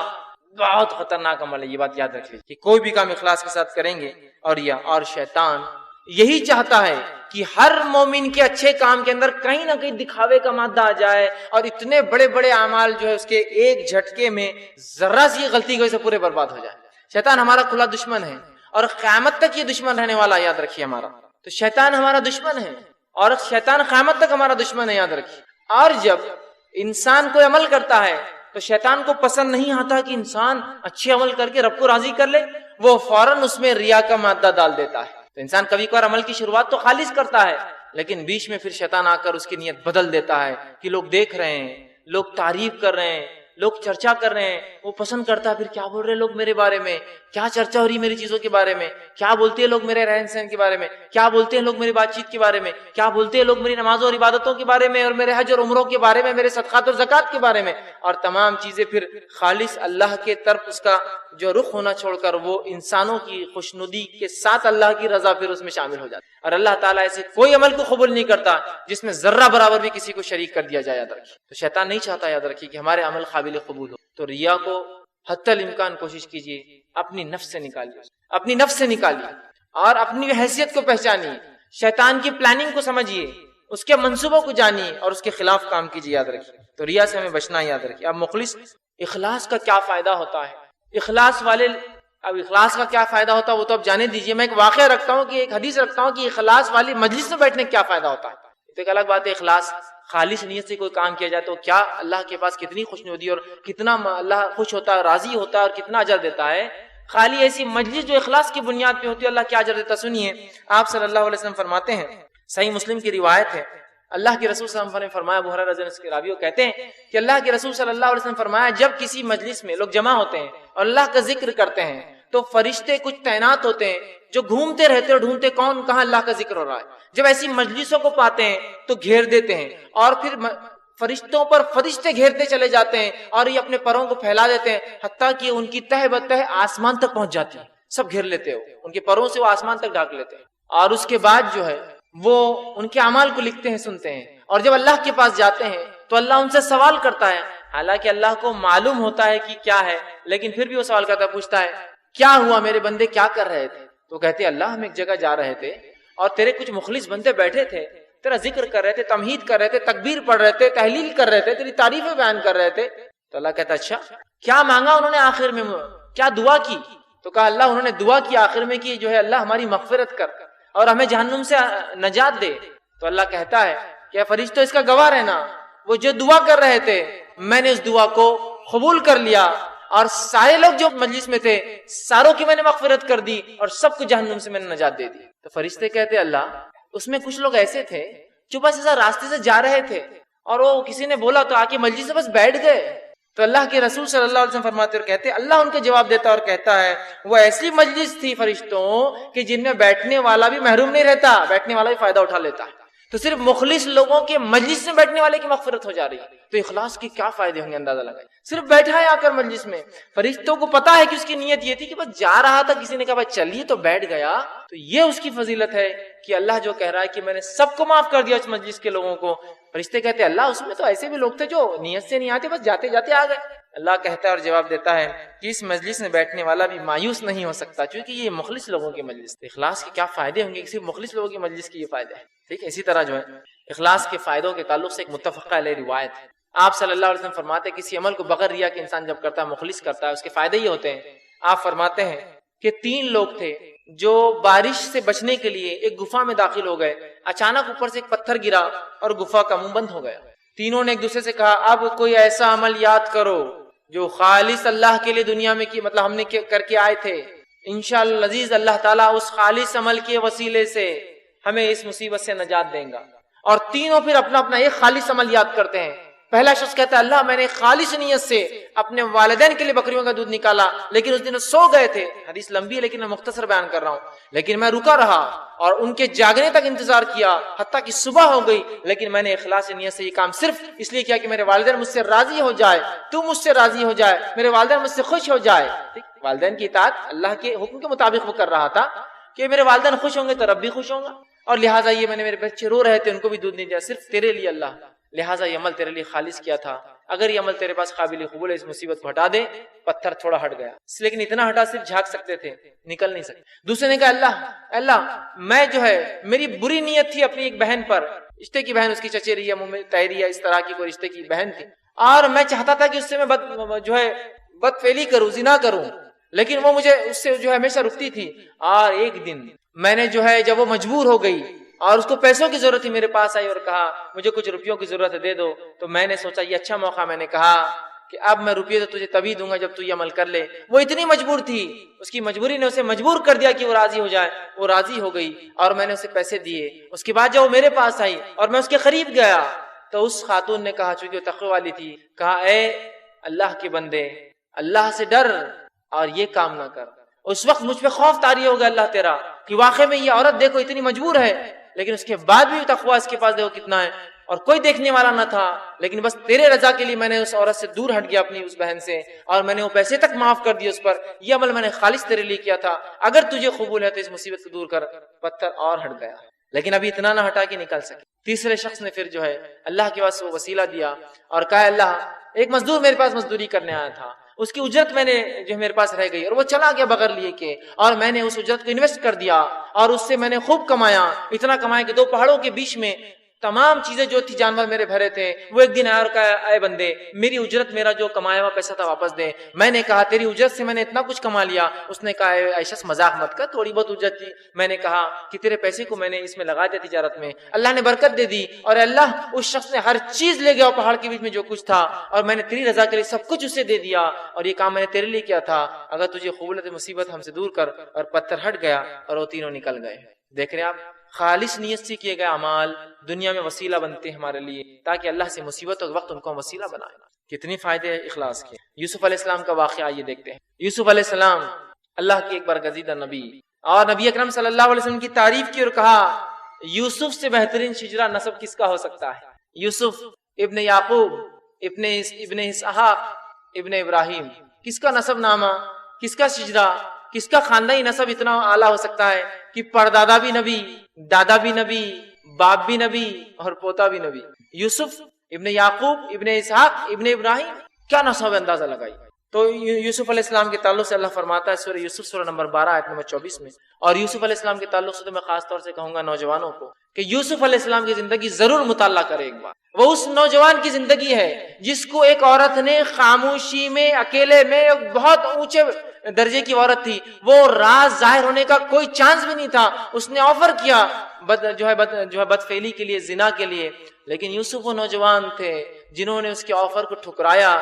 بہت خطرناک عمل ہے, یہ بات یاد رکھ لیجیے کہ کوئی بھی کام اخلاص کے ساتھ کریں گے. اور ریا, اور شیطان یہی چاہتا ہے کہ ہر مومن کے اچھے کام کے اندر کہیں نہ کہیں دکھاوے کا مادہ آ جائے, اور اتنے بڑے بڑے اعمال جو ہے اس کے ایک جھٹکے میں ذرا سی غلطی کی وجہ سے پورے برباد ہو جائے. شیطان ہمارا کھلا دشمن ہے اور قیامت تک یہ دشمن رہنے والا, یاد رکھیے ہمارا. تو شیطان ہمارا دشمن ہے اور شیطان قیامت تک ہمارا دشمن ہے, یاد رکھیے. اور جب انسان کوئی عمل کرتا ہے تو شیطان کو پسند نہیں آتا کہ انسان اچھے عمل کر کے رب کو راضی کر لے, وہ فوراً اس میں ریا کا مادہ ڈال دیتا ہے. تو انسان کبھی کبھار عمل کی شروعات تو خالص کرتا ہے، لیکن بیچ میں پھر شیطان آ کر اس کی نیت بدل دیتا ہے کہ لوگ دیکھ رہے ہیں، لوگ تعریف کر رہے ہیں، لوگ چرچا کر رہے ہیں، وہ پسند کرتا ہے پھر کیا بول رہے لوگ میرے بارے میں، کیا چرچا ہو رہی میری چیزوں کے بارے میں، کیا بولتے ہیں لوگ میرے رہن سہن کے بارے میں، کیا بولتے ہیں لوگ میری بات چیت کے بارے میں، کیا بولتے ہیں لوگ میری نمازوں اور عبادتوں کے بارے میں، اور میرے حج اور عمروں کے بارے میں، میرے صدقات اور زکوٰۃ کے بارے میں، اور تمام چیزیں پھر خالص اللہ کے طرف اس کا جو رخ ہونا چھوڑ کر وہ انسانوں کی خوشنودی کے ساتھ اللہ کی رضا پھر اس میں شامل ہو جاتی ہے۔ اور اللہ تعالیٰ ایسے کوئی عمل کو قبول نہیں کرتا جس میں ذرہ برابر بھی کسی کو شریک کر دیا جائے، یاد رکھیے۔ تو شیطان نہیں چاہتا، یاد رکھیے، کہ ہمارے عمل قابل قبول ہو۔ تو ریا کو حتی الامکان کوشش کیجیے اپنی نفس سے نکالیے، اپنی نفس سے نکالیے، اور اپنی حیثیت کو پہچانیے، شیطان کی پلاننگ کو سمجھیے، اس کے منصوبوں کو جانیے اور اس کے خلاف کام کیجیے، یاد رکھیے۔ تو ریا سے ہمیں بچنا ہے، یاد رکھیے۔ اب مخلص اخلاص کا کیا فائدہ ہوتا ہے؟ اب اخلاص کا کیا فائدہ ہوتا ہے وہ تو اب جانے دیجیے۔ میں ایک واقعہ رکھتا ہوں، کہ ایک حدیث رکھتا ہوں کہ اخلاص والی مجلس میں بیٹھنے کا کیا فائدہ ہوتا ہے۔ تو ایک الگ بات ہے اخلاص، خالص نیت سے کوئی کام کیا جائے تو کیا اللہ کے پاس کتنی خوشنودی اور کتنا اللہ خوش ہوتا ہے، راضی ہوتا ہے، اور کتنا اجر دیتا ہے۔ خالی ایسی مجلس جو اخلاص کی بنیاد پہ ہوتی ہے، اللہ کیا اجر دیتا ہے۔ سنیے، آپ صلی اللہ علیہ وسلم فرماتے ہیں، صحیح مسلم کی روایت ہے، اللہ کے رسول صلی اللہ علیہ وسلم نے فرمایا، ابو ہریرہ رضی اللہ عنہ کے راوی کہتے ہیں کہ اللہ کے رسول صلی اللہ علیہ وسلم فرمایا، جب کسی مجلس میں لوگ جمع ہوتے ہیں اور اللہ کا ذکر کرتے ہیں تو فرشتے کچھ تعینات ہوتے ہیں جو گھومتے رہتے اور ڈھونڈتے کون کہاں اللہ کا ذکر ہو رہا ہے۔ جب ایسی مجلسوں کو پاتے ہیں تو گھیر دیتے ہیں، اور پھر فرشتوں پر فرشتے گھیرتے چلے جاتے ہیں، اور یہ اپنے پروں کو پھیلا دیتے ہیں، حتیٰ کہ ان کی تہ بتہ آسمان تک پہنچ جاتی ہے، سب گھیر لیتے ہو، ان کے پروں سے وہ آسمان تک ڈھانک لیتے ہیں، اور اس کے بعد جو ہے وہ ان کے اعمال کو لکھتے ہیں، سنتے ہیں، اور جب اللہ کے پاس جاتے ہیں تو اللہ ان سے سوال کرتا ہے، حالانکہ اللہ کو معلوم ہوتا ہے کہ کیا ہے، لیکن پھر بھی وہ سوال کرتا ہے، پوچھتا ہے کیا ہوا میرے بندے، کیا کر رہے تھے؟ تو کہتے ہیں اللہ ہم ایک جگہ جا رہے تھے اور تیرے کچھ مخلص بندے بیٹھے تھے، تیرا ذکر کر رہے تھے، تمہید کر رہے تھے، تکبیر پڑھ رہے تھے، تحلیل کر رہے تھے، تیری تعریفیں بیان کر رہے تھے۔ تو اللہ کہتا اچھا کیا مانگا انہوں نے آخر میں، کیا دعا کی؟ تو کہا اللہ انہوں نے دعا کی آخر میں کہ جو ہے اللہ ہماری مغفرت کر اور ہمیں جہنم سے نجات دے۔ تو اللہ کہتا ہے کہ فرشتوں اس کا گواہ رہنا، وہ جو دعا کر رہے تھے میں نے اس دعا کو قبول کر لیا، اور سارے لوگ جو مجلس میں تھے ساروں کی میں نے مغفرت کر دی، اور سب کو جہنم سے میں نے نجات دے دی۔ تو فرشتے کہتے اللہ اس میں کچھ لوگ ایسے تھے جو بس ایسا راستے سے جا رہے تھے، اور وہ کسی نے بولا تو آ کے مجلس سے بس بیٹھ گئے۔ تو اللہ کے رسول صلی اللہ علیہ وسلم فرماتے اور کہتے اللہ ان کے جواب دیتا اور کہتا ہے وہ ایسی مجلس تھی فرشتوں کہ جن میں بیٹھنے والا بھی محروم نہیں رہتا، بیٹھنے والا بھی فائدہ اٹھا لیتا ہے۔ تو صرف مخلص لوگوں کے مجلس میں بیٹھنے والے کی مغفرت ہو جا رہی ہے، تو اخلاص کے کیا فائدے ہوں گے اندازہ لگائیں۔ صرف بیٹھا ہے آ کر مجلس میں، فرشتوں کو پتا ہے کہ اس کی نیت یہ تھی کہ بس جا رہا تھا، کسی نے کہا بس چلیے تو بیٹھ گیا، تو یہ اس کی فضیلت ہے کہ اللہ جو کہہ رہا ہے کہ میں نے سب کو معاف کر دیا اس مجلس کے لوگوں کو۔ فرشتے کہتے ہیں اللہ اس میں تو ایسے بھی لوگ تھے جو نیت سے نہیں آتے، بس جاتے جاتے آ گئے۔ اللہ کہتا ہے اور جواب دیتا ہے کہ اس مجلس میں بیٹھنے والا بھی مایوس نہیں ہو سکتا، کیونکہ یہ مخلص لوگوں کی مجلس ہے۔ اخلاص کے کیا فائدے ہوں گے، صرف مخلص لوگوں کی مجلس کی یہ فائدے ہیں، ٹھیک ہے۔ اسی طرح جو ہے اخلاص کے فائدوں کے تعلق سے ایک متفقہ علیہ روایت ہے، آپ صلی اللہ علیہ وسلم فرماتے ہیں کسی عمل کو بغیر ریا کے انسان جب کرتا ہے، مخلص کرتا ہے، اس کے فائدے یہ ہوتے ہیں۔ آپ فرماتے ہیں کہ 3 لوگ تھے جو بارش سے بچنے کے لیے ایک گفا میں داخل ہو گئے، اچانک اوپر سے ایک پتھر گرا اور گفا کا منہ بند ہو گیا۔ تینوں نے ایک دوسرے سے کہا اب کوئی ایسا عمل یاد کرو جو خالص اللہ کے لیے دنیا میں کی مطلب ہم نے کر کے آئے تھے، انشاءاللہ العزیز اللہ تعالیٰ اس خالص عمل کے وسیلے سے ہمیں اس مصیبت سے نجات دیں گا۔ اور تینوں پھر اپنا اپنا ایک خالص عمل یاد کرتے ہیں۔ پہلا شخص کہتا ہے اللہ میں نے خالص نیت سے اپنے والدین کے لیے بکریوں کا دودھ نکالا، لیکن اس دن وہ سو گئے تھے، حدیث لمبی ہے لیکن میں مختصر بیان کر رہا ہوں، لیکن میں رکا رہا اور ان کے جاگنے تک انتظار کیا حتیٰ کہ صبح ہو گئی، لیکن میں نے اخلاص نیت سے یہ کام صرف اس لیے کیا کہ میرے والدین مجھ سے راضی ہو جائے، تو مجھ سے راضی ہو جائے، میرے والدین مجھ سے خوش ہو جائے۔ والدین کی اطاعت اللہ کے حکم کے مطابق وہ کر رہا تھا کہ میرے والدین خوش ہوں گے تو رب بھی خوش ہوں گا، اور لہٰذا یہ میں نے میرے بچے رو رہے تھے ان کو بھی دودھ نہیں دیا صرف تیرے لیے اللہ، لہٰذا یہ عمل تیرے لیے خالص کیا تھا، اگر یہ عمل تیرے پاس قابل قبول ہے اس مصیبت کو ہٹا دے۔ پتھر تھوڑا ہٹ گیا لیکن اتنا ہٹا صرف جھانک سکتے تھے، نکل نہیں سکتے۔ دوسرے نے کہا اللہ میں جو ہے میری بری نیت تھی اپنی ایک بہن پر، رشتے کی بہن، اس کی چچیری یا منہ میں تیری یا اس طرح کی کوئی رشتے کی بہن تھی، اور میں چاہتا تھا کہ اس سے میں بد فعلی کروں، زنا کروں، لیکن وہ مجھے اس سے جو ہے ہمیشہ رکتی تھی، اور ایک دن میں نے جو ہے جب وہ مجبور ہو گئی اور اس کو پیسوں کی ضرورت تھی، میرے پاس آئی اور کہا مجھے کچھ روپیوں کی ضرورت ہے دے دو، تو میں نے سوچا یہ اچھا موقع، میں نے کہا کہ اب میں روپیے تو تجھے تبھی دوں گا جب تو یہ عمل کر لے. وہ اتنی مجبور تھی, اس کی مجبوری نے اسے مجبور کر دیا کہ وہ راضی ہو جائے. وہ راضی ہو گئی اور میں نے اسے پیسے دیے. اس کے بعد جب وہ میرے پاس آئی اور میں اس کے قریب گیا تو اس خاتون نے کہا, چونکہ وہ تقوی والی تھی, کہا اے اللہ کے بندے, اللہ سے ڈر اور یہ کام نہ کر. اس وقت مجھ پہ خوف طاری ہو گیا اللہ تیرا کہ واقعی میں یہ عورت دیکھو اتنی مجبور ہے, لیکن اس کے بعد بھی تقوی اس کے پاس دیکھو کتنا ہے, اور کوئی دیکھنے والا نہ تھا. لیکن بس تیرے رضا کے لیے میں نے اس عورت سے دور ہٹ گیا, اپنی اس بہن سے, اور میں نے وہ پیسے تک معاف کر دیے اس پر. یہ عمل میں نے خالص تیرے لیے کیا تھا, اگر تجھے قبول ہے تو اس مصیبت کو دور کر. پتھر اور ہٹ گیا, لیکن ابھی اتنا نہ ہٹا کہ نکل سکے. تیسرے شخص نے پھر جو ہے اللہ کے واسطے وہ وسیلہ دیا اور کہا, اللہ ایک مزدور میرے پاس مزدوری کرنے آیا تھا, اس کی اجرت میں نے جو میرے پاس رہ گئی اور وہ چلا گیا بغیر لیے کے, اور میں نے اس اجرت کو انویسٹ کر دیا اور اس سے میں نے خوب کمایا, اتنا کمایا کہ 2 پہاڑوں کے بیچ میں تمام چیزیں جو تھی, جانور میرے بھرے تھے. وہ ایک دن آیا اور کہا, اے بندے میری اجرت, میرا جو کمایا ہوا پیسہ تھا واپس دے. میں نے کہا تیری اجرت سے میں نے اتنا کچھ کما لیا. اس نے کہا اے شخص مذاق مت کر, تھوڑی بہت اجرت تھی. میں نے کہا کہ تیرے پیسے کو میں نے اس میں لگا دیا تجارت میں, اللہ نے برکت دے دی, اور اللہ اس شخص نے ہر چیز لے گیا پہاڑ کے بیچ میں جو کچھ تھا, اور میں نے تیری رضا کے لیے سب کچھ اسے دے دیا, اور یہ کام میں نے تیرے لیے کیا تھا. اگر تجھے قبول ہے مصیبت ہم سے دور کر. اور پتھر ہٹ گیا اور وہ تینوں نکل گئے. دیکھ رہے آپ, خالص نیت سے کیے گئے اعمال دنیا میں وسیلہ بنتے ہیں ہمارے لیے, تاکہ اللہ سے مصیبت اور وقت ان کو وسیلہ بنائے. کتنی فائدے ہیں اخلاص کے. یوسف علیہ السلام کا واقعہ یہ دیکھتے ہیں. یوسف علیہ السلام اللہ کے ایک برگزیدہ نبی, اور نبی اکرم صلی اللہ علیہ وسلم کی تعریف کی اور کہا, یوسف سے بہترین شجرہ نسب کس کا ہو سکتا ہے؟ یوسف ابن یعقوب ابن اسحاق ابن ابراہیم, کس کا نسب نامہ, کس کا شجرہ, کس کا خاندانی نسب اتنا اعلیٰ ہو سکتا ہے کہ پردادا بھی نبی, دادا بھی نبی, باپ بھی نبی اور پوتا بھی نبی. یوسف ابن یعقوب ابن اسحاق ابن ابراہیم, کیا نسب اندازہ لگائی. تو یوسف علیہ السلام کے تعلق سے اللہ فرماتا ہے سورہ یوسف سورہ نمبر 12 آیت نمبر 24 میں, اور یوسف علیہ السلام کے تعلق سے تو میں خاص طور سے کہوں گا نوجوانوں کو کہ یوسف علیہ السلام کی زندگی ضرور مطالعہ کرے ایک بار. وہ اس نوجوان کی زندگی ہے جس کو ایک عورت نے خاموشی میں, اکیلے میں, ایک بہت اونچے درجے کی عورت تھی, وہ راز ظاہر ہونے کا کوئی چانس بھی نہیں تھا, اس نے آفر کیا بدفعلی کے لیے, زنا کے لیے, لیکن یوسف وہ نوجوان تھے جنہوں نے اس کے آفر کو ٹھکرایا,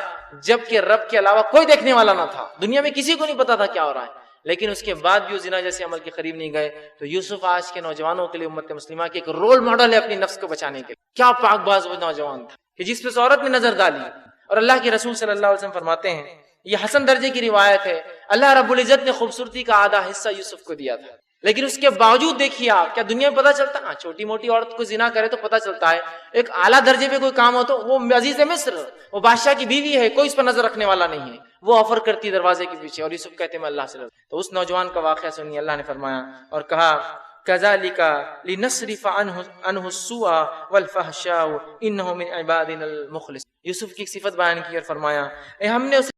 جبکہ رب کے علاوہ کوئی دیکھنے والا نہ تھا, دنیا میں کسی کو نہیں پتا تھا کیا ہو رہا ہے, لیکن اس کے بعد بھی وہ زنا جیسے عمل کے قریب نہیں گئے. تو یوسف آج کے نوجوانوں کے لیے, امت مسلمہ کے ایک رول ماڈل ہے اپنی نفس کو بچانے کے لیے. کیا پاک باز وہ نوجوان تھا کہ جس پہ اس عورت نے نظر ڈالی, اور اللہ کے رسول صلی اللہ علیہ وسلم فرماتے ہیں, یہ حسن درجے کی روایت ہے, اللہ رب العزت نے خوبصورتی کا آدھا حصہ یوسف کو دیا تھا, لیکن اس کے باوجود دیکھیے آپ, کیا دنیا میں پتا چلتا, ہاں چھوٹی موٹی عورت کو زنا کرے تو پتا چلتا ہے, ایک اعلیٰ درجے پہ کوئی کام ہو تو وہ عزیز مصر, وہ بادشاہ کی بیوی ہے, کوئی اس پر نظر رکھنے والا نہیں ہے, وہ آفر کرتی دروازے کے پیچھے, اور یوسف کہتے ہیں میں اللہ سے ڈرتا. تو اس نوجوان کا واقعہ سنیے, اللہ نے فرمایا اور کہا, كَذَلِكَ لِنَصْرِفَ عَنْهُ السُّوءَ وَالْفَحْشَاءَ إِنَّهُ مِنْ عِبَادِنَا الْمُخْلَصِينَ. یوسف کی ایک صفت بیان کی اور فرمایا, ہم نے اسے